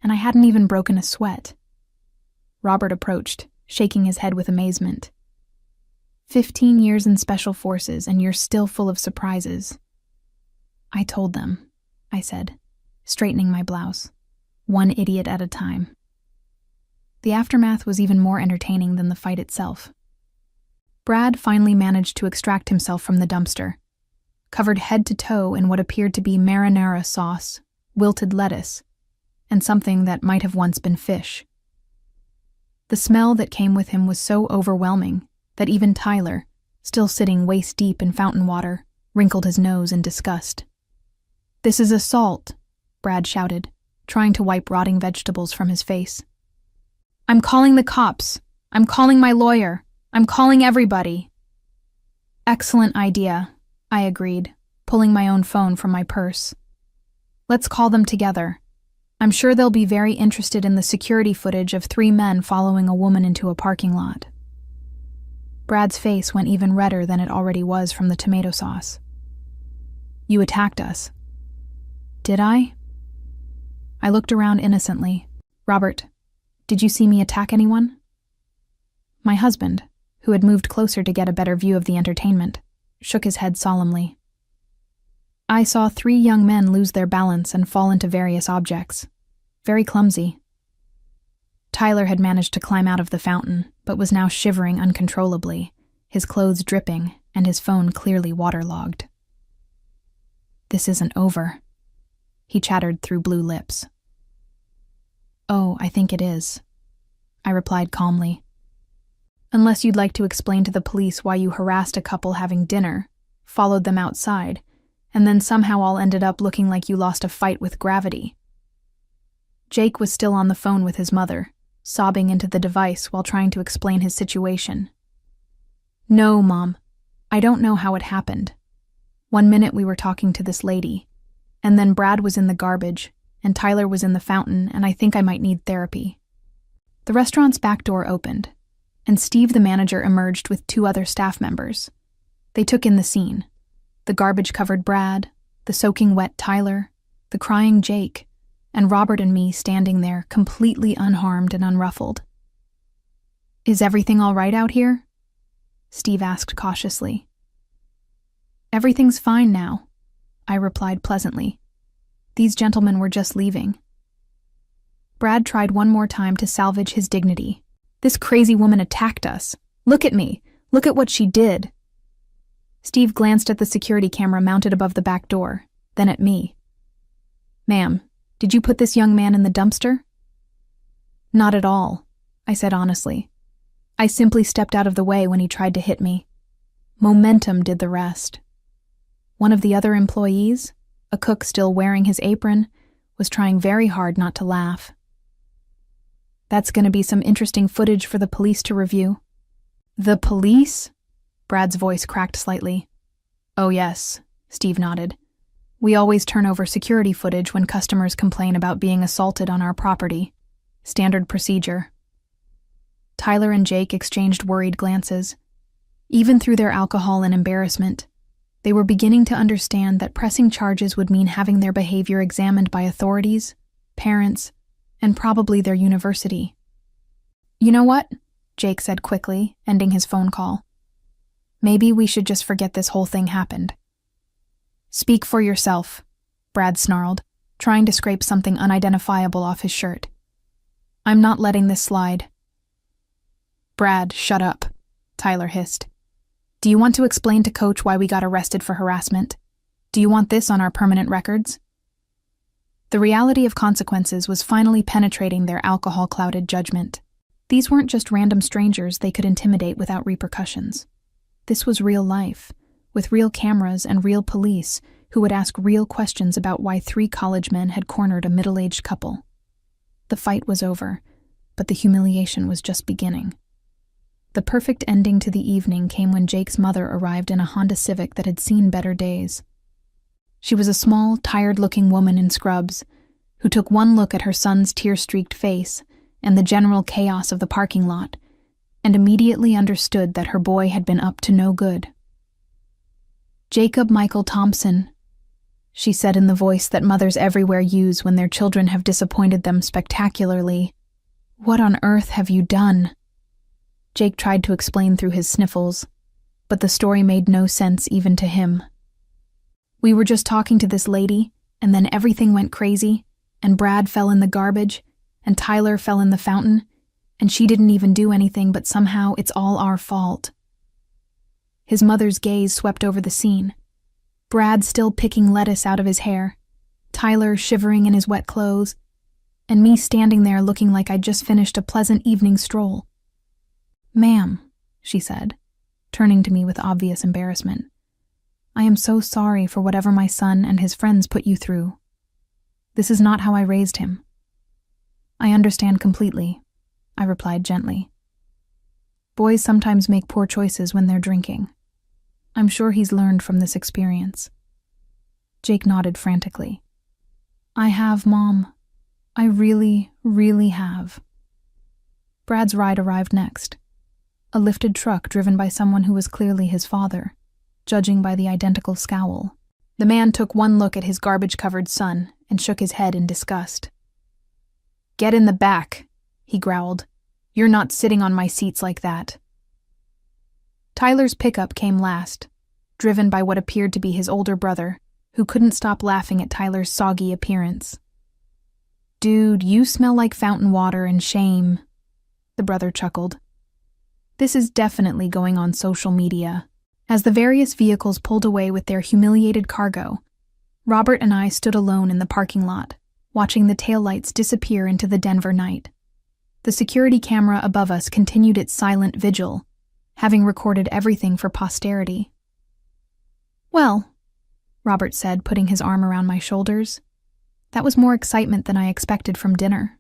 And I hadn't even broken a sweat. Robert approached, shaking his head with amazement. 15 years in special forces and you're still full of surprises." "I told them," I said, straightening my blouse, one idiot at a time. The aftermath was even more entertaining than the fight itself. Brad finally managed to extract himself from the dumpster, covered head to toe in what appeared to be marinara sauce, wilted lettuce, and something that might have once been fish. The smell that came with him was so overwhelming that even Tyler, still sitting waist-deep in fountain water, wrinkled his nose in disgust. "This is assault," Brad shouted, trying to wipe rotting vegetables from his face. "I'm calling the cops. I'm calling my lawyer. I'm calling everybody." "Excellent idea," I agreed, pulling my own phone from my purse. "Let's call them together. I'm sure they'll be very interested in the security footage of 3 men following a woman into a parking lot." Brad's face went even redder than it already was from the tomato sauce. "You attacked us." "Did I?" I looked around innocently. "Robert, did you see me attack anyone?" My husband, who had moved closer to get a better view of the entertainment, shook his head solemnly. "I saw 3 young men lose their balance and fall into various objects. Very clumsy." Tyler had managed to climb out of the fountain, but was now shivering uncontrollably, his clothes dripping and his phone clearly waterlogged. "This isn't over," he chattered through blue lips. "Oh, I think it is," I replied calmly. "Unless you'd like to explain to the police why you harassed a couple having dinner, followed them outside, and then somehow all ended up looking like you lost a fight with gravity." Jake was still on the phone with his mother, sobbing into the device while trying to explain his situation. "No, Mom. I don't know how it happened. One minute we were talking to this lady, and then Brad was in the garbage, and Tyler was in the fountain, and I think I might need therapy." The restaurant's back door opened, and Steve the manager emerged with 2 other staff members. They took in the scene. The garbage-covered Brad, the soaking wet Tyler, the crying Jake, and Robert and me standing there completely unharmed and unruffled. "Is everything all right out here?" Steve asked cautiously. "Everything's fine now," I replied pleasantly. "These gentlemen were just leaving." Brad tried one more time to salvage his dignity. "This crazy woman attacked us. Look at me. Look at what she did." Steve glanced at the security camera mounted above the back door, then at me. "Ma'am, did you put this young man in the dumpster?" "Not at all," I said honestly. "I simply stepped out of the way when he tried to hit me. Momentum did the rest." One of the other employees, a cook still wearing his apron, was trying very hard not to laugh. "That's going to be some interesting footage for the police to review." "The police?" Brad's voice cracked slightly. "Oh yes," Steve nodded. "We always turn over security footage when customers complain about being assaulted on our property. Standard procedure." Tyler and Jake exchanged worried glances. Even through their alcohol and embarrassment, they were beginning to understand that pressing charges would mean having their behavior examined by authorities, parents, and probably their university. "You know what? Jake said quickly, ending his phone call. Maybe we should just forget this whole thing happened. Speak for yourself, Brad snarled, trying to scrape something unidentifiable off his shirt. I'm not letting this slide. Brad, shut up, Tyler hissed. Do you want to explain to Coach why we got arrested for harassment? Do you want this on our permanent records? The reality of consequences was finally penetrating their alcohol-clouded judgment. These weren't just random strangers they could intimidate without repercussions. This was real life, with real cameras and real police who would ask real questions about why 3 college men had cornered a middle-aged couple. The fight was over, but the humiliation was just beginning. The perfect ending to the evening came when Jake's mother arrived in a Honda Civic that had seen better days. She was a small, tired-looking woman in scrubs, who took one look at her son's tear-streaked face and the general chaos of the parking lot, and immediately understood that her boy had been up to no good. Jacob Michael Thompson, she said in the voice that mothers everywhere use when their children have disappointed them spectacularly. What on earth have you done? Jake tried to explain through his sniffles, but the story made no sense even to him. We were just talking to this lady, and then everything went crazy, and Brad fell in the garbage, and Tyler fell in the fountain, and she didn't even do anything, but somehow it's all our fault. His mother's gaze swept over the scene. Brad still picking lettuce out of his hair, Tyler shivering in his wet clothes, and me standing there looking like I'd just finished a pleasant evening stroll. Ma'am, she said, turning to me with obvious embarrassment. I am so sorry for whatever my son and his friends put you through. This is not how I raised him. I understand completely, I replied gently. Boys sometimes make poor choices when they're drinking. I'm sure he's learned from this experience. Jake nodded frantically. I have, Mom. I really, really have. Brad's ride arrived next. A lifted truck driven by someone who was clearly his father, judging by the identical scowl. The man took one look at his garbage-covered son and shook his head in disgust. Get in the back, he growled. You're not sitting on my seats like that. Tyler's pickup came last, driven by what appeared to be his older brother, who couldn't stop laughing at Tyler's soggy appearance. Dude, you smell like fountain water and shame, the brother chuckled. This is definitely going on social media. As the various vehicles pulled away with their humiliated cargo, Robert and I stood alone in the parking lot, watching the taillights disappear into the Denver night. The security camera above us continued its silent vigil, having recorded everything for posterity. Well, Robert said, putting his arm around my shoulders, that was more excitement than I expected from dinner.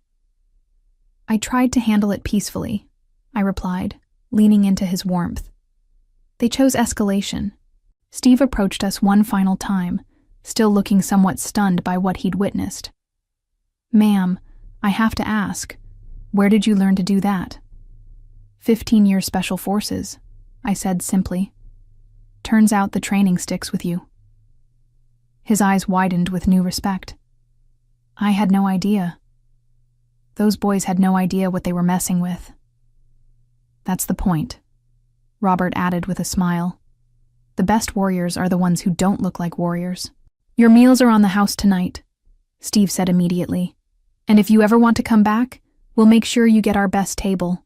I tried to handle it peacefully, I replied, leaning into his warmth. They chose escalation. Steve approached us one final time, still looking somewhat stunned by what he'd witnessed. Ma'am, I have to ask, where did you learn to do that? 15-year Special Forces, I said simply. Turns out the training sticks with you. His eyes widened with new respect. I had no idea. Those boys had no idea what they were messing with. That's the point, Robert added with a smile. The best warriors are the ones who don't look like warriors. Your meals are on the house tonight, Steve said immediately. And if you ever want to come back, we'll make sure you get our best table.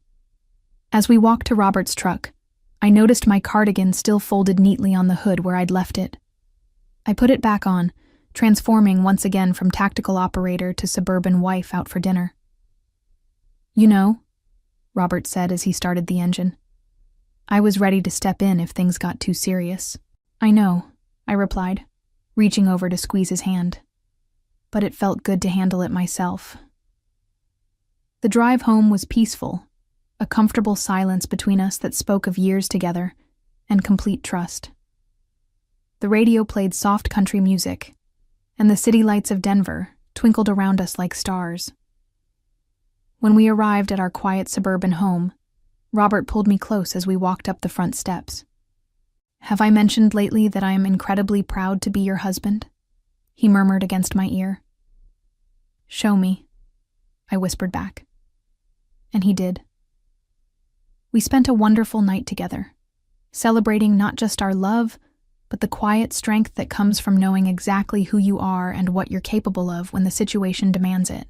As we walked to Robert's truck, I noticed my cardigan still folded neatly on the hood where I'd left it. I put it back on, transforming once again from tactical operator to suburban wife out for dinner. You know, Robert said as he started the engine. I was ready to step in if things got too serious. I know, I replied, reaching over to squeeze his hand. But it felt good to handle it myself. The drive home was peaceful, a comfortable silence between us that spoke of years together and complete trust. The radio played soft country music, and the city lights of Denver twinkled around us like stars. When we arrived at our quiet suburban home, Robert pulled me close as we walked up the front steps. Have I mentioned lately that I am incredibly proud to be your husband? He murmured against my ear. Show me, I whispered back. And he did. We spent a wonderful night together, celebrating not just our love, but the quiet strength that comes from knowing exactly who you are and what you're capable of when the situation demands it.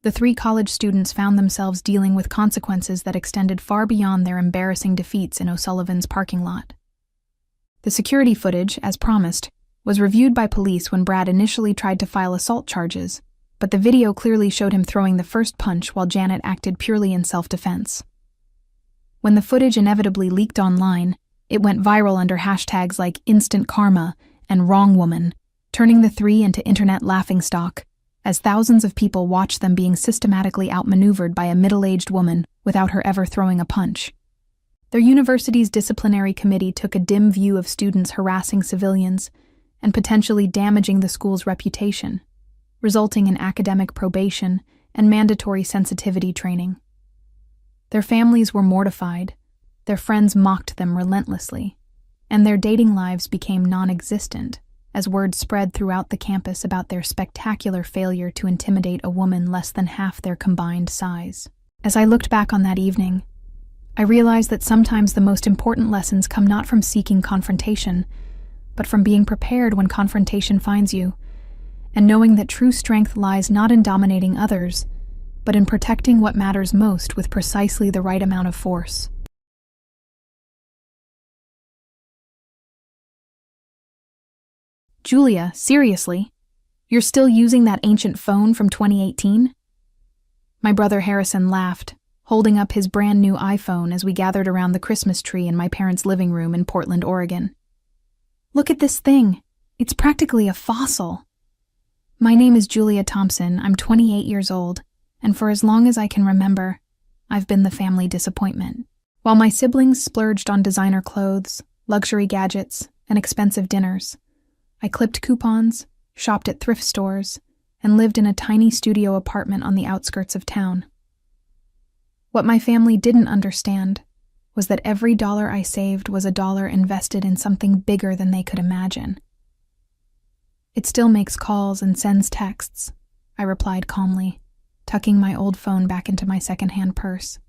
The three college students found themselves dealing with consequences that extended far beyond their embarrassing defeats in O'Sullivan's parking lot. The security footage, as promised, was reviewed by police when Brad initially tried to file assault charges, but the video clearly showed him throwing the first punch while Janet acted purely in self-defense. When the footage inevitably leaked online, it went viral under hashtags like Instant Karma and Wrong Woman, turning the three into internet laughingstock, as thousands of people watched them being systematically outmaneuvered by a middle-aged woman without her ever throwing a punch. Their university's disciplinary committee took a dim view of students harassing civilians and potentially damaging the school's reputation, resulting in academic probation and mandatory sensitivity training. Their families were mortified, their friends mocked them relentlessly, and their dating lives became non-existent as word spread throughout the campus about their spectacular failure to intimidate a woman less than half their combined size. As I looked back on that evening, I realized that sometimes the most important lessons come not from seeking confrontation, but from being prepared when confrontation finds you, and knowing that true strength lies not in dominating others, but in protecting what matters most with precisely the right amount of force. Julia, seriously? You're still using that ancient phone from 2018? My brother Harrison laughed, holding up his brand new iPhone as we gathered around the Christmas tree in my parents' living room in Portland, Oregon. Look at this thing. It's practically a fossil. My name is Julia Thompson. I'm 28 years old, and for as long as I can remember, I've been the family disappointment. While my siblings splurged on designer clothes, luxury gadgets, and expensive dinners, I clipped coupons, shopped at thrift stores, and lived in a tiny studio apartment on the outskirts of town. What my family didn't understand was that every dollar I saved was a dollar invested in something bigger than they could imagine. It still makes calls and sends texts, I replied calmly, tucking my old phone back into my secondhand purse.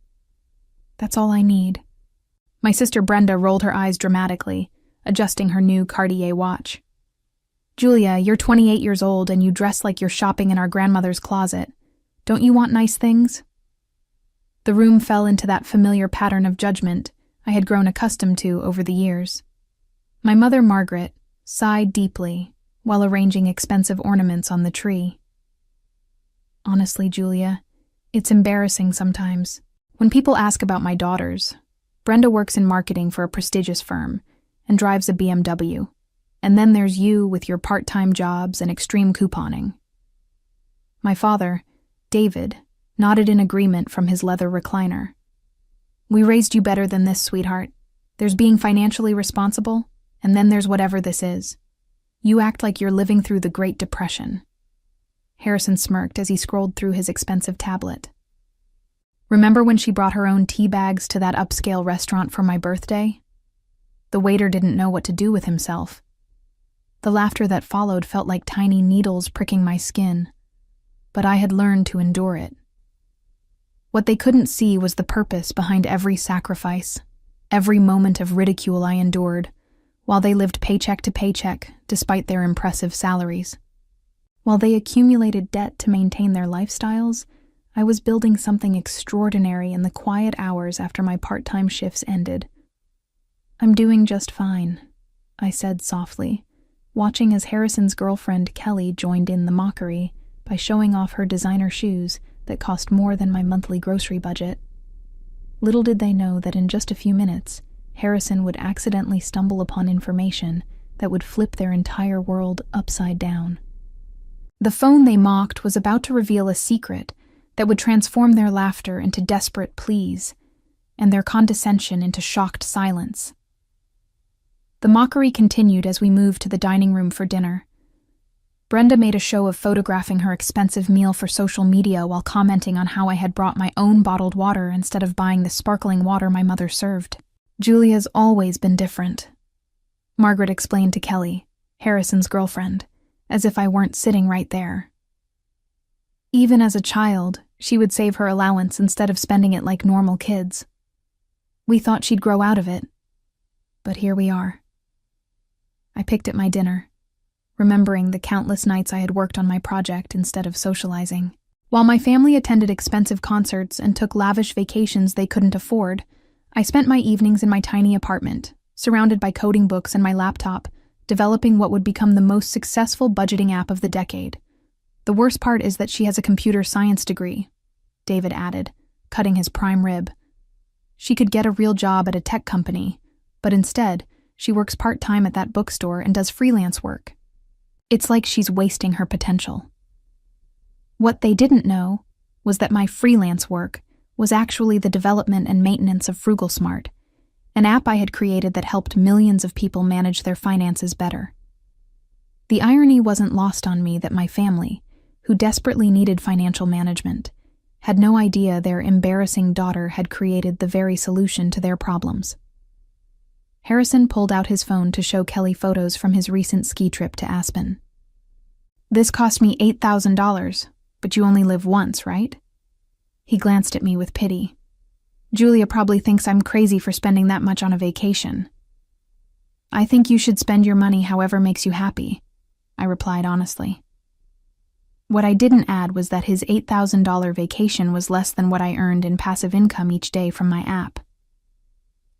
That's all I need. My sister Brenda rolled her eyes dramatically, adjusting her new Cartier watch. Julia, you're 28 years old and you dress like you're shopping in our grandmother's closet. Don't you want nice things? The room fell into that familiar pattern of judgment I had grown accustomed to over the years. My mother, Margaret, sighed deeply while arranging expensive ornaments on the tree. Honestly, Julia, it's embarrassing sometimes. When people ask about my daughters, Brenda works in marketing for a prestigious firm and drives a BMW. And then there's you with your part-time jobs and extreme couponing. My father, David, nodded in agreement from his leather recliner. We raised you better than this, sweetheart. There's being financially responsible, and then there's whatever this is. You act like you're living through the Great Depression. Harrison smirked as he scrolled through his expensive tablet. Remember when she brought her own tea bags to that upscale restaurant for my birthday? The waiter didn't know what to do with himself. The laughter that followed felt like tiny needles pricking my skin, but I had learned to endure it. What they couldn't see was the purpose behind every sacrifice, every moment of ridicule I endured, while they lived paycheck to paycheck despite their impressive salaries. While they accumulated debt to maintain their lifestyles, I was building something extraordinary in the quiet hours after my part-time shifts ended. I'm doing just fine, I said softly, watching as Harrison's girlfriend Kelly joined in the mockery by showing off her designer shoes that cost more than my monthly grocery budget. Little did they know that in just a few minutes, Harrison would accidentally stumble upon information that would flip their entire world upside down. The phone they mocked was about to reveal a secret that would transform their laughter into desperate pleas and their condescension into shocked silence. The mockery continued as we moved to the dining room for dinner. Brenda made a show of photographing her expensive meal for social media while commenting on how I had brought my own bottled water instead of buying the sparkling water my mother served. Julia's always been different, Margaret explained to Kelly, Harrison's girlfriend, as if I weren't sitting right there. Even as a child, she would save her allowance instead of spending it like normal kids. We thought she'd grow out of it, but here we are. I picked at my dinner, remembering the countless nights I had worked on my project instead of socializing. While my family attended expensive concerts and took lavish vacations they couldn't afford, I spent my evenings in my tiny apartment, surrounded by coding books and my laptop, developing what would become the most successful budgeting app of the decade. The worst part is that she has a computer science degree, David added, cutting his prime rib. She could get a real job at a tech company, but instead, she works part-time at that bookstore and does freelance work. It's like she's wasting her potential. What they didn't know was that my freelance work was actually the development and maintenance of FrugalSmart, an app I had created that helped millions of people manage their finances better. The irony wasn't lost on me that my family, who desperately needed financial management, had no idea their embarrassing daughter had created the very solution to their problems. Harrison pulled out his phone to show Kelly photos from his recent ski trip to Aspen. "This cost me $8,000, but you only live once, right?" He glanced at me with pity. "Julia probably thinks I'm crazy for spending that much on a vacation." "I think you should spend your money however makes you happy," I replied honestly. What I didn't add was that his $8,000 vacation was less than what I earned in passive income each day from my app.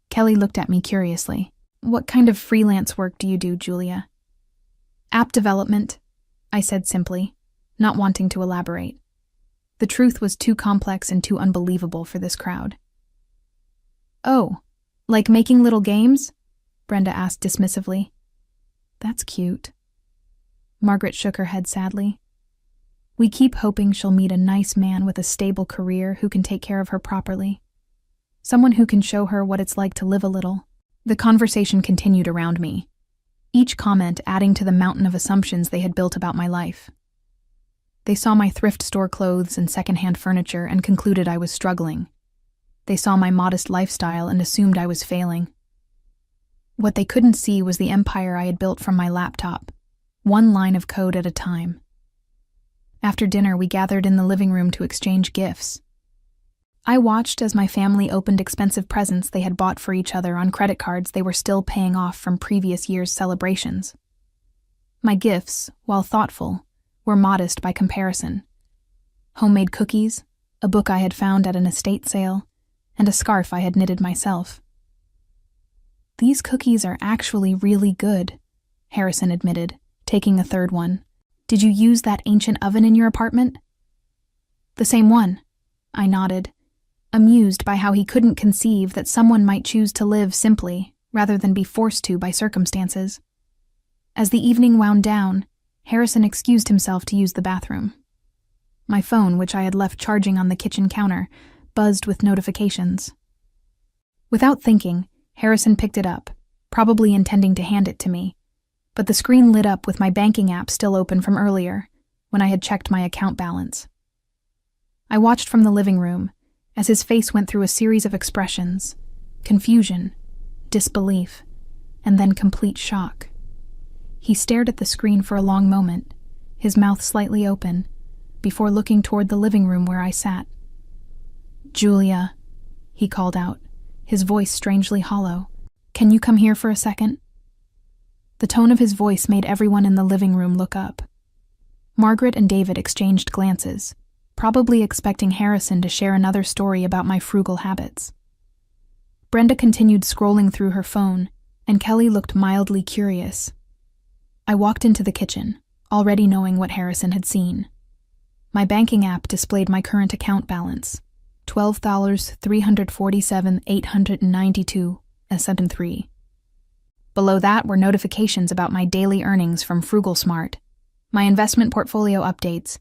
Kelly looked at me curiously. "What kind of freelance work do you do, Julia?" "App development," I said simply, not wanting to elaborate. The truth was too complex and too unbelievable for this crowd. "Oh, like making little games?" Brenda asked dismissively. "That's cute." Margaret shook her head sadly. "We keep hoping she'll meet a nice man with a stable career who can take care of her properly. Someone who can show her what it's like to live a little." The conversation continued around me, each comment adding to the mountain of assumptions they had built about my life. They saw my thrift store clothes and secondhand furniture and concluded I was struggling. They saw my modest lifestyle and assumed I was failing. What they couldn't see was the empire I had built from my laptop, one line of code at a time. After dinner, we gathered in the living room to exchange gifts. I watched as my family opened expensive presents they had bought for each other on credit cards they were still paying off from previous year's celebrations. My gifts, while thoughtful, were modest by comparison. Homemade cookies, a book I had found at an estate sale, and a scarf I had knitted myself. "These cookies are actually really good," Harrison admitted, taking a third one. "Did you use that ancient oven in your apartment?" "The same one," I nodded, amused by how he couldn't conceive that someone might choose to live simply rather than be forced to by circumstances. As the evening wound down, Harrison excused himself to use the bathroom. My phone, which I had left charging on the kitchen counter, buzzed with notifications. Without thinking, Harrison picked it up, probably intending to hand it to me, but the screen lit up with my banking app still open from earlier, when I had checked my account balance. I watched from the living room as his face went through a series of expressions: confusion, disbelief, and then complete shock. He stared at the screen for a long moment, his mouth slightly open, before looking toward the living room where I sat. "Julia," he called out, his voice strangely hollow. "Can you come here for a second?" The tone of his voice made everyone in the living room look up. Margaret and David exchanged glances, probably expecting Harrison to share another story about my frugal habits. Brenda continued scrolling through her phone, and Kelly looked mildly curious. I walked into the kitchen, already knowing what Harrison had seen. My banking app displayed my current account balance, $12,347,892.73. Below that were notifications about my daily earnings from FrugalSmart, my investment portfolio updates,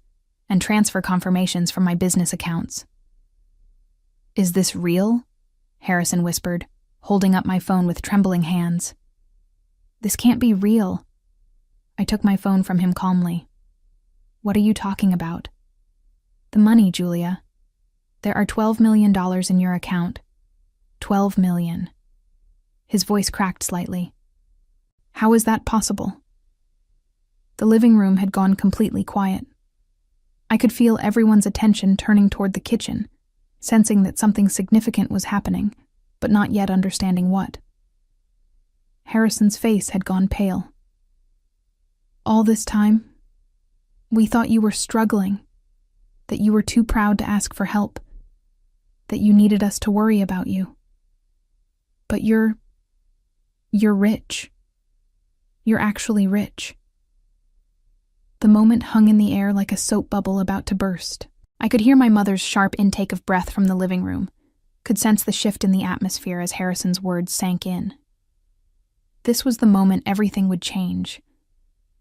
and transfer confirmations from my business accounts. "Is this real?" Harrison whispered, holding up my phone with trembling hands. "This can't be real." I took my phone from him calmly. "What are you talking about?" "The money, Julia. There are $12 million in your account. $12 million. His voice cracked slightly. "How is that possible?" The living room had gone completely quiet. I could feel everyone's attention turning toward the kitchen, sensing that something significant was happening, but not yet understanding what. Harrison's face had gone pale. All this time, we thought you were struggling, that you were too proud to ask for help, that you needed us to worry about you. But you're rich. You're actually rich. The moment hung in the air like a soap bubble about to burst. I could hear my mother's sharp intake of breath from the living room, could sense the shift in the atmosphere as Harrison's words sank in. This was the moment everything would change.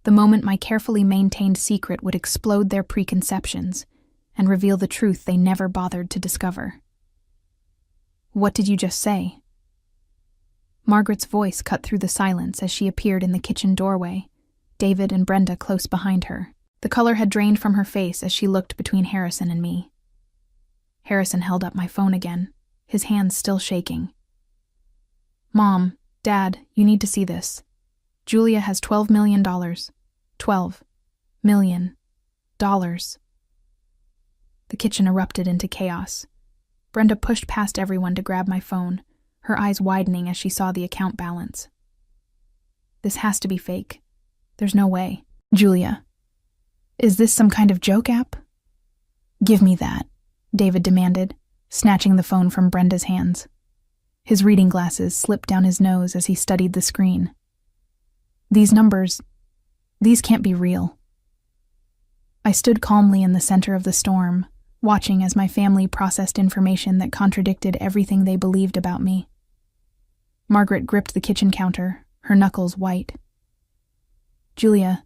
The moment my carefully maintained secret would explode their preconceptions and reveal the truth they never bothered to discover. What did you just say? Margaret's voice cut through the silence as she appeared in the kitchen doorway, David and Brenda close behind her. The color had drained from her face as she looked between Harrison and me. Harrison held up my phone again, his hands still shaking. Mom, Dad, you need to see this. Julia has $12 million. $12 million. The kitchen erupted into chaos. Brenda pushed past everyone to grab my phone, her eyes widening as she saw the account balance. This has to be fake. There's no way. Julia, is this some kind of joke app? Give me that, David demanded, snatching the phone from Brenda's hands. His reading glasses slipped down his nose as he studied the screen. These numbers, these can't be real. I stood calmly in the center of the storm, watching as my family processed information that contradicted everything they believed about me. Margaret gripped the kitchen counter, her knuckles white. Julia,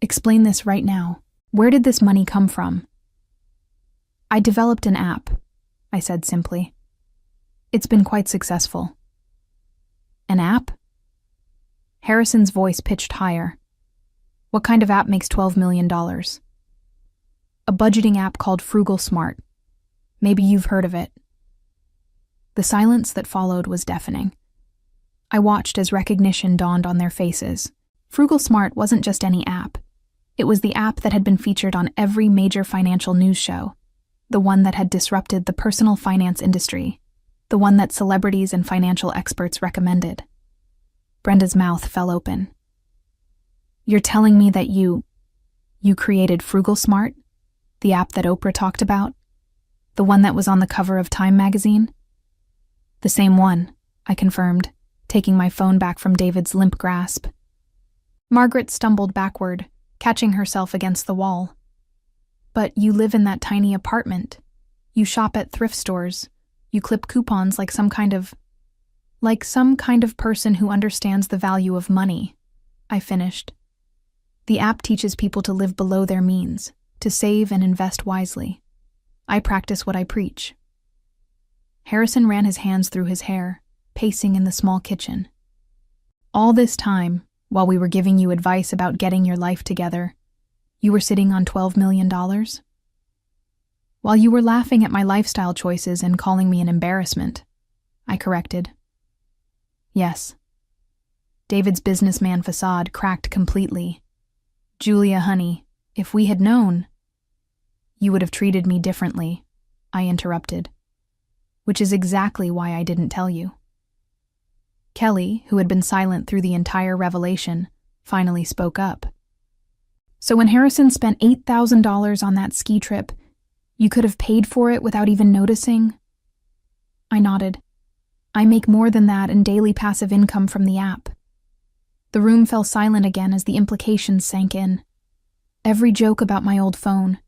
explain this right now. Where did this money come from? I developed an app, I said simply. It's been quite successful. An app? Harrison's voice pitched higher. What kind of app makes $12 million? A budgeting app called Frugal Smart. Maybe you've heard of it. The silence that followed was deafening. I watched as recognition dawned on their faces. Frugal Smart wasn't just any app. It was the app that had been featured on every major financial news show, the one that had disrupted the personal finance industry, the one that celebrities and financial experts recommended. Brenda's mouth fell open. You're telling me that you created Frugal Smart? The app that Oprah talked about? The one that was on the cover of Time magazine? The same one, I confirmed, taking my phone back from David's limp grasp. Margaret stumbled backward, catching herself against the wall. But you live in that tiny apartment. You shop at thrift stores. You clip coupons like some kind of person who understands the value of money, I finished. The app teaches people to live below their means, to save and invest wisely. I practice what I preach. Harrison ran his hands through his hair, pacing in the small kitchen. All this time, while we were giving you advice about getting your life together, you were sitting on $12 million? While you were laughing at my lifestyle choices and calling me an embarrassment, I corrected. Yes. David's businessman facade cracked completely. Julia, honey, if we had known, you would have treated me differently, I interrupted. Which is exactly why I didn't tell you. Kelly, who had been silent through the entire revelation, finally spoke up. So when Harrison spent $8,000 on that ski trip, you could have paid for it without even noticing? I nodded. I make more than that in daily passive income from the app. The room fell silent again as the implications sank in. Every joke about my old phone,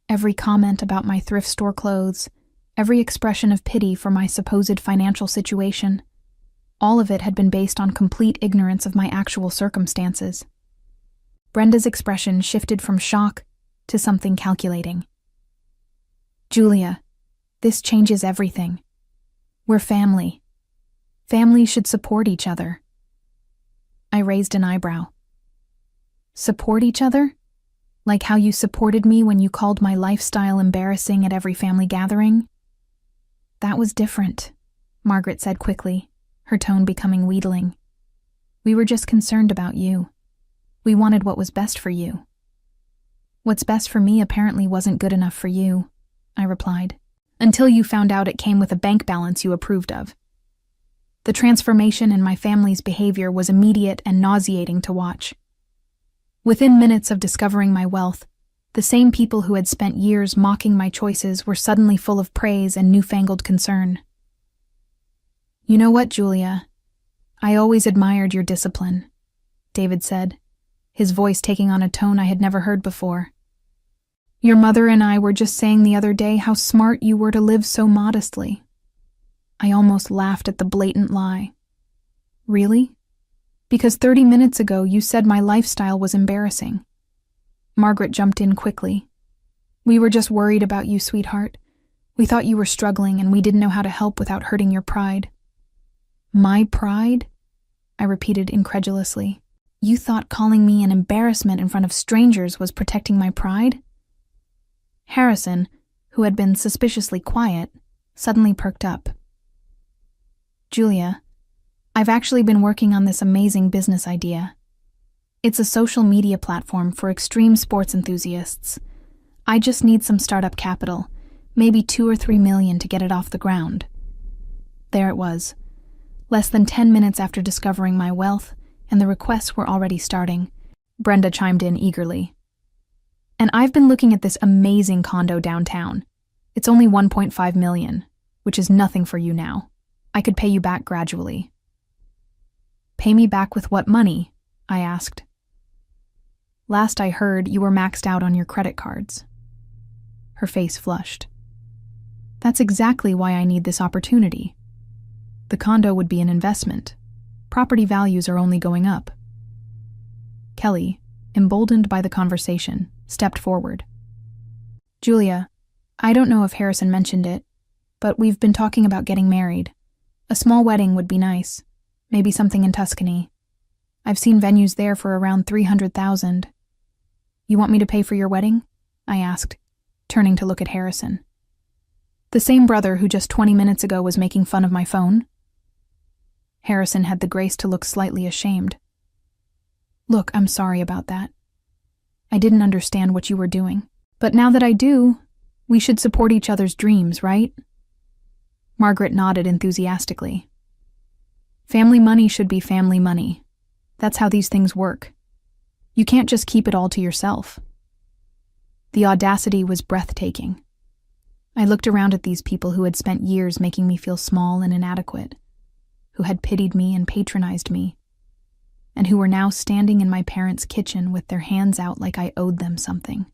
every comment about my thrift store clothes, every expression of pity for my supposed financial situation, all of it had been based on complete ignorance of my actual circumstances. Brenda's expression shifted from shock to something calculating. Julia, this changes everything. We're family. Families should support each other. I raised an eyebrow. Support each other? Like how you supported me when you called my lifestyle embarrassing at every family gathering? That was different, Margaret said quickly, her tone becoming wheedling. We were just concerned about you. We wanted what was best for you. What's best for me apparently wasn't good enough for you, I replied, until you found out it came with a bank balance you approved of. The transformation in my family's behavior was immediate and nauseating to watch. Within minutes of discovering my wealth, the same people who had spent years mocking my choices were suddenly full of praise and newfangled concern. "You know what, Julia? I always admired your discipline," David said, his voice taking on a tone I had never heard before. "Your mother and I were just saying the other day how smart you were to live so modestly." I almost laughed at the blatant lie. "Really? Because 30 minutes ago you said my lifestyle was embarrassing." Margaret jumped in quickly. "We were just worried about you, sweetheart. We thought you were struggling and we didn't know how to help without hurting your pride." "My pride?" I repeated incredulously. "You thought calling me an embarrassment in front of strangers was protecting my pride?" Harrison, who had been suspiciously quiet, suddenly perked up. "Julia, I've actually been working on this amazing business idea. It's a social media platform for extreme sports enthusiasts. I just need some startup capital, maybe 2 or 3 million to get it off the ground." There it was. Less than 10 minutes after discovering my wealth, and the requests were already starting, Brenda chimed in eagerly. "And I've been looking at this amazing condo downtown. It's only 1.5 million, which is nothing for you now. I could pay you back gradually." "Pay me back with what money?" I asked. "Last I heard, you were maxed out on your credit cards." Her face flushed. "That's exactly why I need this opportunity. The condo would be an investment. Property values are only going up." Kelly, emboldened by the conversation, stepped forward. "Julia, I don't know if Harrison mentioned it, but we've been talking about getting married. A small wedding would be nice, maybe something in Tuscany. I've seen venues there for around 300,000. You want me to pay for your wedding?" I asked, turning to look at Harrison. "The same brother who just 20 minutes ago was making fun of my phone?" Harrison had the grace to look slightly ashamed. "Look, I'm sorry about that. I didn't understand what you were doing. But now that I do, we should support each other's dreams, right?" Margaret nodded enthusiastically. "Family money should be family money. That's how these things work. You can't just keep it all to yourself." The audacity was breathtaking. I looked around at these people who had spent years making me feel small and inadequate, who had pitied me and patronized me, and who were now standing in my parents' kitchen with their hands out like I owed them something.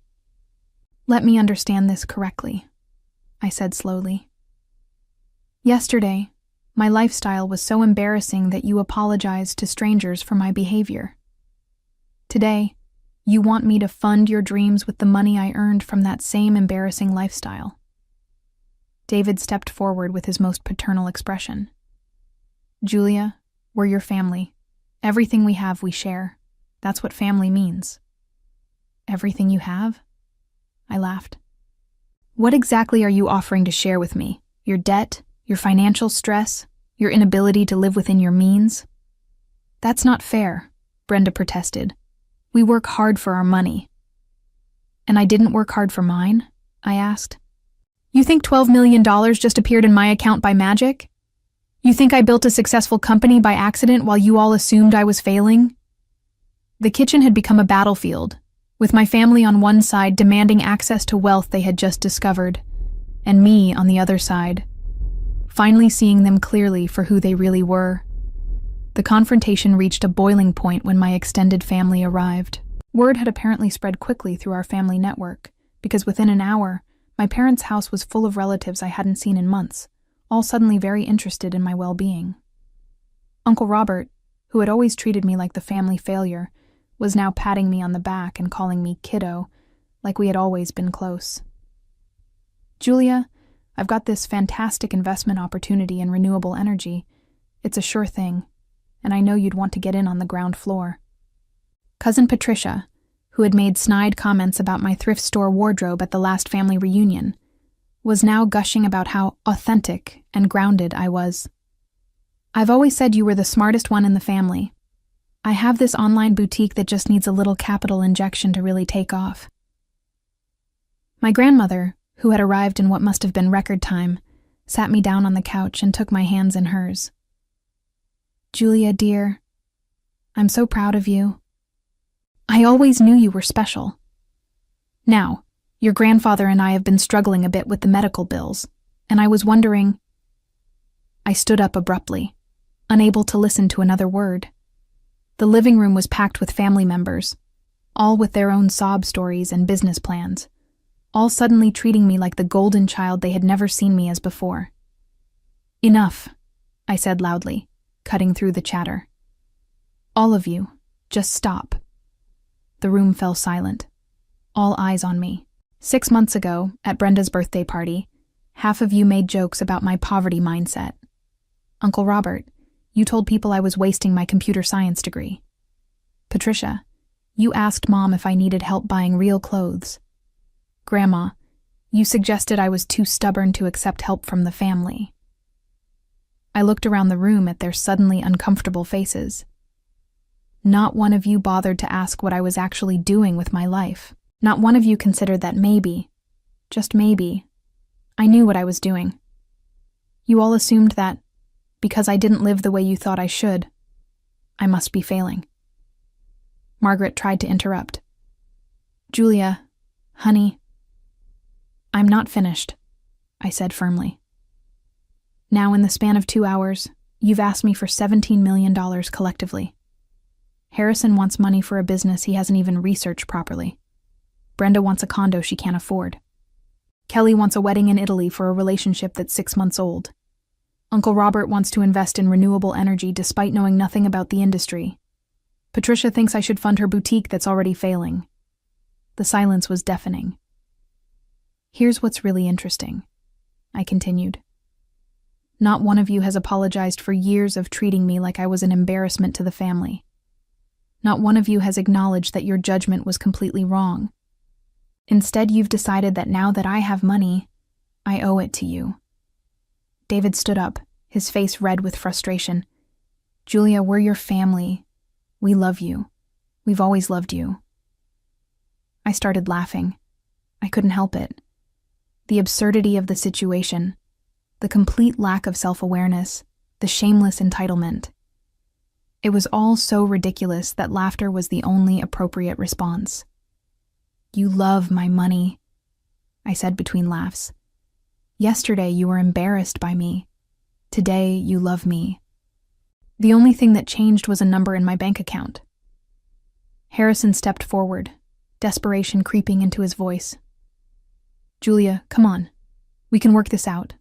"Let me understand this correctly," I said slowly. "Yesterday, my lifestyle was so embarrassing that you apologized to strangers for my behavior. Today, you want me to fund your dreams with the money I earned from that same embarrassing lifestyle." David stepped forward with his most paternal expression. "Julia, we're your family. Everything we have, we share. That's what family means." "Everything you have?" I laughed. "What exactly are you offering to share with me? Your debt? Your financial stress? Your inability to live within your means?" "That's not fair," Brenda protested. "We work hard for our money." "And I didn't work hard for mine?" I asked. "You think $12 million just appeared in my account by magic? You think I built a successful company by accident while you all assumed I was failing?" The kitchen had become a battlefield, with my family on one side demanding access to wealth they had just discovered, and me on the other side, finally seeing them clearly for who they really were. The confrontation reached a boiling point when my extended family arrived. Word had apparently spread quickly through our family network, because within an hour, my parents' house was full of relatives I hadn't seen in months, all suddenly very interested in my well-being. Uncle Robert, who had always treated me like the family failure, was now patting me on the back and calling me kiddo, like we had always been close. "Julia, I've got this fantastic investment opportunity in renewable energy. It's a sure thing, and I know you'd want to get in on the ground floor." Cousin Patricia, who had made snide comments about my thrift store wardrobe at the last family reunion, was now gushing about how authentic and grounded I was. "I've always said you were the smartest one in the family. I have this online boutique that just needs a little capital injection to really take off." My grandmother, who had arrived in what must have been record time, sat me down on the couch and took my hands in hers. Julia, dear, I'm so proud of you. I always knew you were special. Now, your grandfather and I have been struggling a bit with the medical bills, and I was wondering. I stood up abruptly, unable to listen to another word. The living room was packed with family members, all with their own sob stories and business plans, all suddenly treating me like the golden child they had never seen me as before. Enough, I said loudly, cutting through the chatter. All of you, just stop. The room fell silent, all eyes on me. 6 months ago, at Brenda's birthday party, half of you made jokes about my poverty mindset. Uncle Robert, you told people I was wasting my computer science degree. Patricia, you asked Mom if I needed help buying real clothes. Grandma, you suggested I was too stubborn to accept help from the family. I looked around the room at their suddenly uncomfortable faces. Not one of you bothered to ask what I was actually doing with my life. Not one of you considered that maybe, just maybe, I knew what I was doing. You all assumed that, because I didn't live the way you thought I should, I must be failing. Margaret tried to interrupt. Julia, honey, I'm not finished, I said firmly. Now, in the span of 2 hours, you've asked me for $17 million collectively. Harrison wants money for a business he hasn't even researched properly. Brenda wants a condo she can't afford. Kelly wants a wedding in Italy for a relationship that's 6 months old. Uncle Robert wants to invest in renewable energy despite knowing nothing about the industry. Patricia thinks I should fund her boutique that's already failing. The silence was deafening. Here's what's really interesting, I continued. Not one of you has apologized for years of treating me like I was an embarrassment to the family. Not one of you has acknowledged that your judgment was completely wrong. Instead, you've decided that now that I have money, I owe it to you. David stood up, his face red with frustration. Julia, we're your family. We love you. We've always loved you. I started laughing. I couldn't help it. The absurdity of the situation, the complete lack of self-awareness, the shameless entitlement. It was all so ridiculous that laughter was the only appropriate response. You love my money, I said between laughs. Yesterday you were embarrassed by me. Today you love me. The only thing that changed was a number in my bank account. Harrison stepped forward, desperation creeping into his voice. Julia, come on. We can work this out.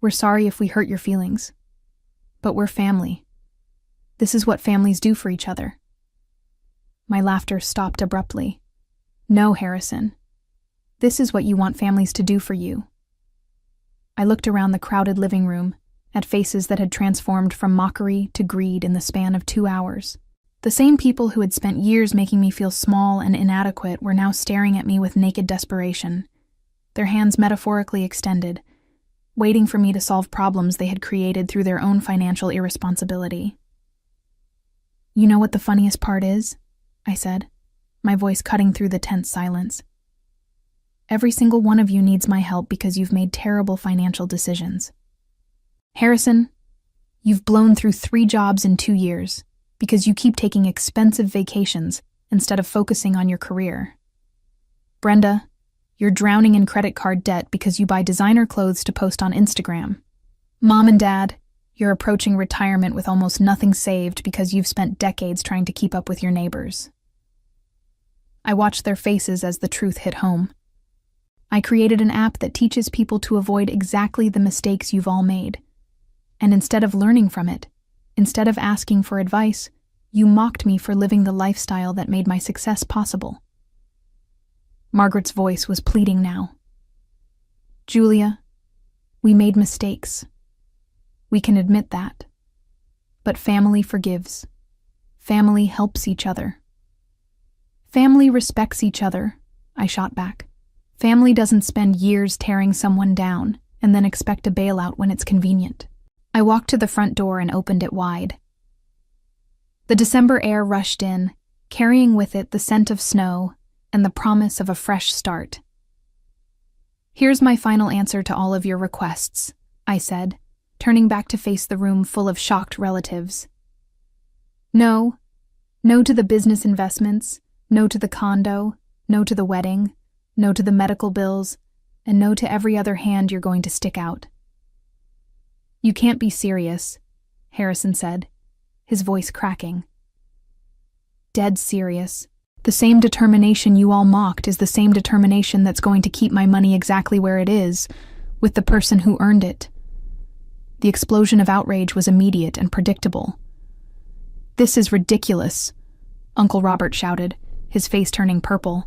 We're sorry if we hurt your feelings. But we're family. This is what families do for each other. My laughter stopped abruptly. No, Harrison. This is what you want families to do for you. I looked around the crowded living room, at faces that had transformed from mockery to greed in the span of 2 hours. The same people who had spent years making me feel small and inadequate were now staring at me with naked desperation, their hands metaphorically extended, waiting for me to solve problems they had created through their own financial irresponsibility. You know what the funniest part is? I said, my voice cutting through the tense silence. Every single one of you needs my help because you've made terrible financial decisions. Harrison, you've blown through 3 jobs in 2 years because you keep taking expensive vacations instead of focusing on your career. Brenda, you're drowning in credit card debt because you buy designer clothes to post on Instagram. Mom and Dad, you're approaching retirement with almost nothing saved because you've spent decades trying to keep up with your neighbors. I watched their faces as the truth hit home. I created an app that teaches people to avoid exactly the mistakes you've all made. And instead of learning from it, instead of asking for advice, you mocked me for living the lifestyle that made my success possible. Margaret's voice was pleading now. Julia, we made mistakes. We can admit that. But family forgives. Family helps each other. Family respects each other, I shot back. Family doesn't spend years tearing someone down and then expect a bailout when it's convenient. I walked to the front door and opened it wide. The December air rushed in, carrying with it the scent of snow and the promise of a fresh start. Here's my final answer to all of your requests, I said, turning back to face the room full of shocked relatives. No. No to the business investments, no to the condo, no to the wedding, no to the medical bills, and no to every other hand you're going to stick out. You can't be serious, Harrison said, his voice cracking. Dead serious. The same determination you all mocked is the same determination that's going to keep my money exactly where it is, with the person who earned it. The explosion of outrage was immediate and predictable. This is ridiculous, Uncle Robert shouted, his face turning purple.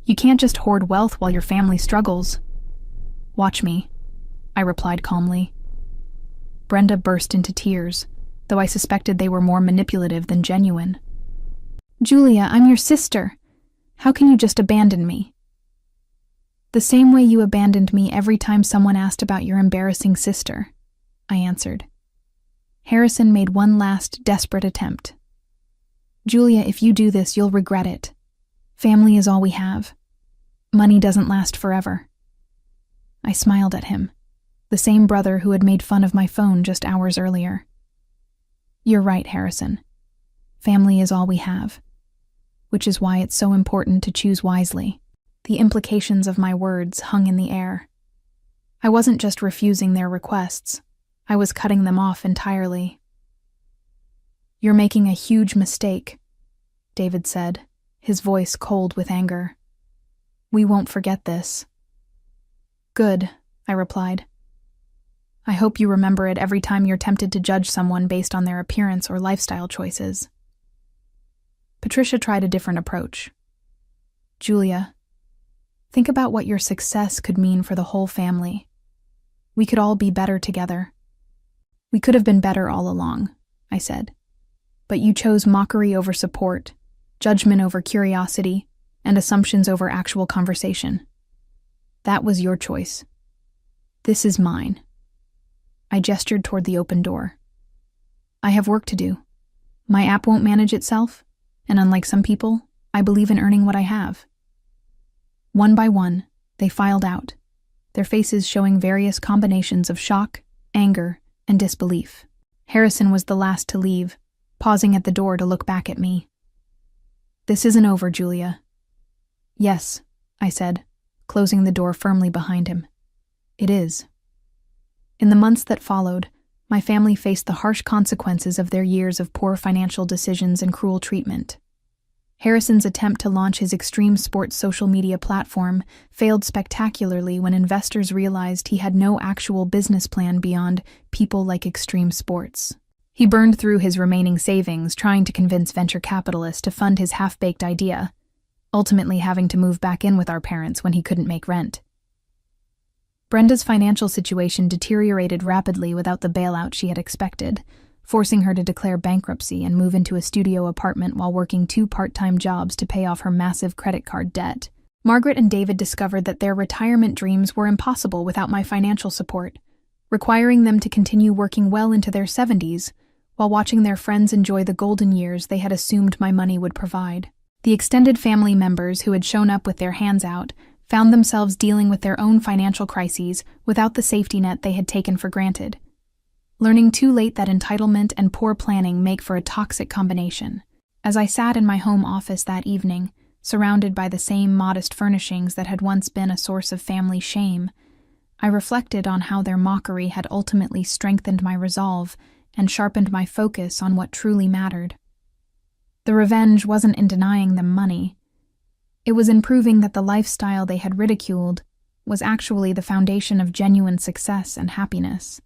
You can't just hoard wealth while your family struggles. Watch me, I replied calmly. Brenda burst into tears, though I suspected they were more manipulative than genuine. Julia, I'm your sister. How can you just abandon me? The same way you abandoned me every time someone asked about your embarrassing sister, I answered. Harrison made one last, desperate attempt. Julia, if you do this, you'll regret it. Family is all we have. Money doesn't last forever. I smiled at him, the same brother who had made fun of my phone just hours earlier. You're right, Harrison. Family is all we have, which is why it's so important to choose wisely. The implications of my words hung in the air. I wasn't just refusing their requests. I was cutting them off entirely. You're making a huge mistake, David said, his voice cold with anger. We won't forget this. Good, I replied. I hope you remember it every time you're tempted to judge someone based on their appearance or lifestyle choices. Patricia tried a different approach. Julia, think about what your success could mean for the whole family. We could all be better together. We could have been better all along, I said. But you chose mockery over support, judgment over curiosity, and assumptions over actual conversation. That was your choice. This is mine. I gestured toward the open door. I have work to do. My app won't manage itself, and unlike some people, I believe in earning what I have. One by one, they filed out, their faces showing various combinations of shock, anger, and disbelief. Harrison was the last to leave, pausing at the door to look back at me. This isn't over, Julia. Yes, I said, closing the door firmly behind him. It is. In the months that followed, my family faced the harsh consequences of their years of poor financial decisions and cruel treatment. Harrison's attempt to launch his extreme sports social media platform failed spectacularly when investors realized he had no actual business plan beyond people like extreme sports. He burned through his remaining savings trying to convince venture capitalists to fund his half-baked idea, ultimately having to move back in with our parents when he couldn't make rent. Brenda's financial situation deteriorated rapidly without the bailout she had expected, forcing her to declare bankruptcy and move into a studio apartment while working 2 part-time jobs to pay off her massive credit card debt. Margaret and David discovered that their retirement dreams were impossible without my financial support, requiring them to continue working well into their 70s while watching their friends enjoy the golden years they had assumed my money would provide. The extended family members who had shown up with their hands out found themselves dealing with their own financial crises without the safety net they had taken for granted, learning too late that entitlement and poor planning make for a toxic combination. As I sat in my home office that evening, surrounded by the same modest furnishings that had once been a source of family shame, I reflected on how their mockery had ultimately strengthened my resolve and sharpened my focus on what truly mattered. The revenge wasn't in denying them money. It was in proving that the lifestyle they had ridiculed was actually the foundation of genuine success and happiness.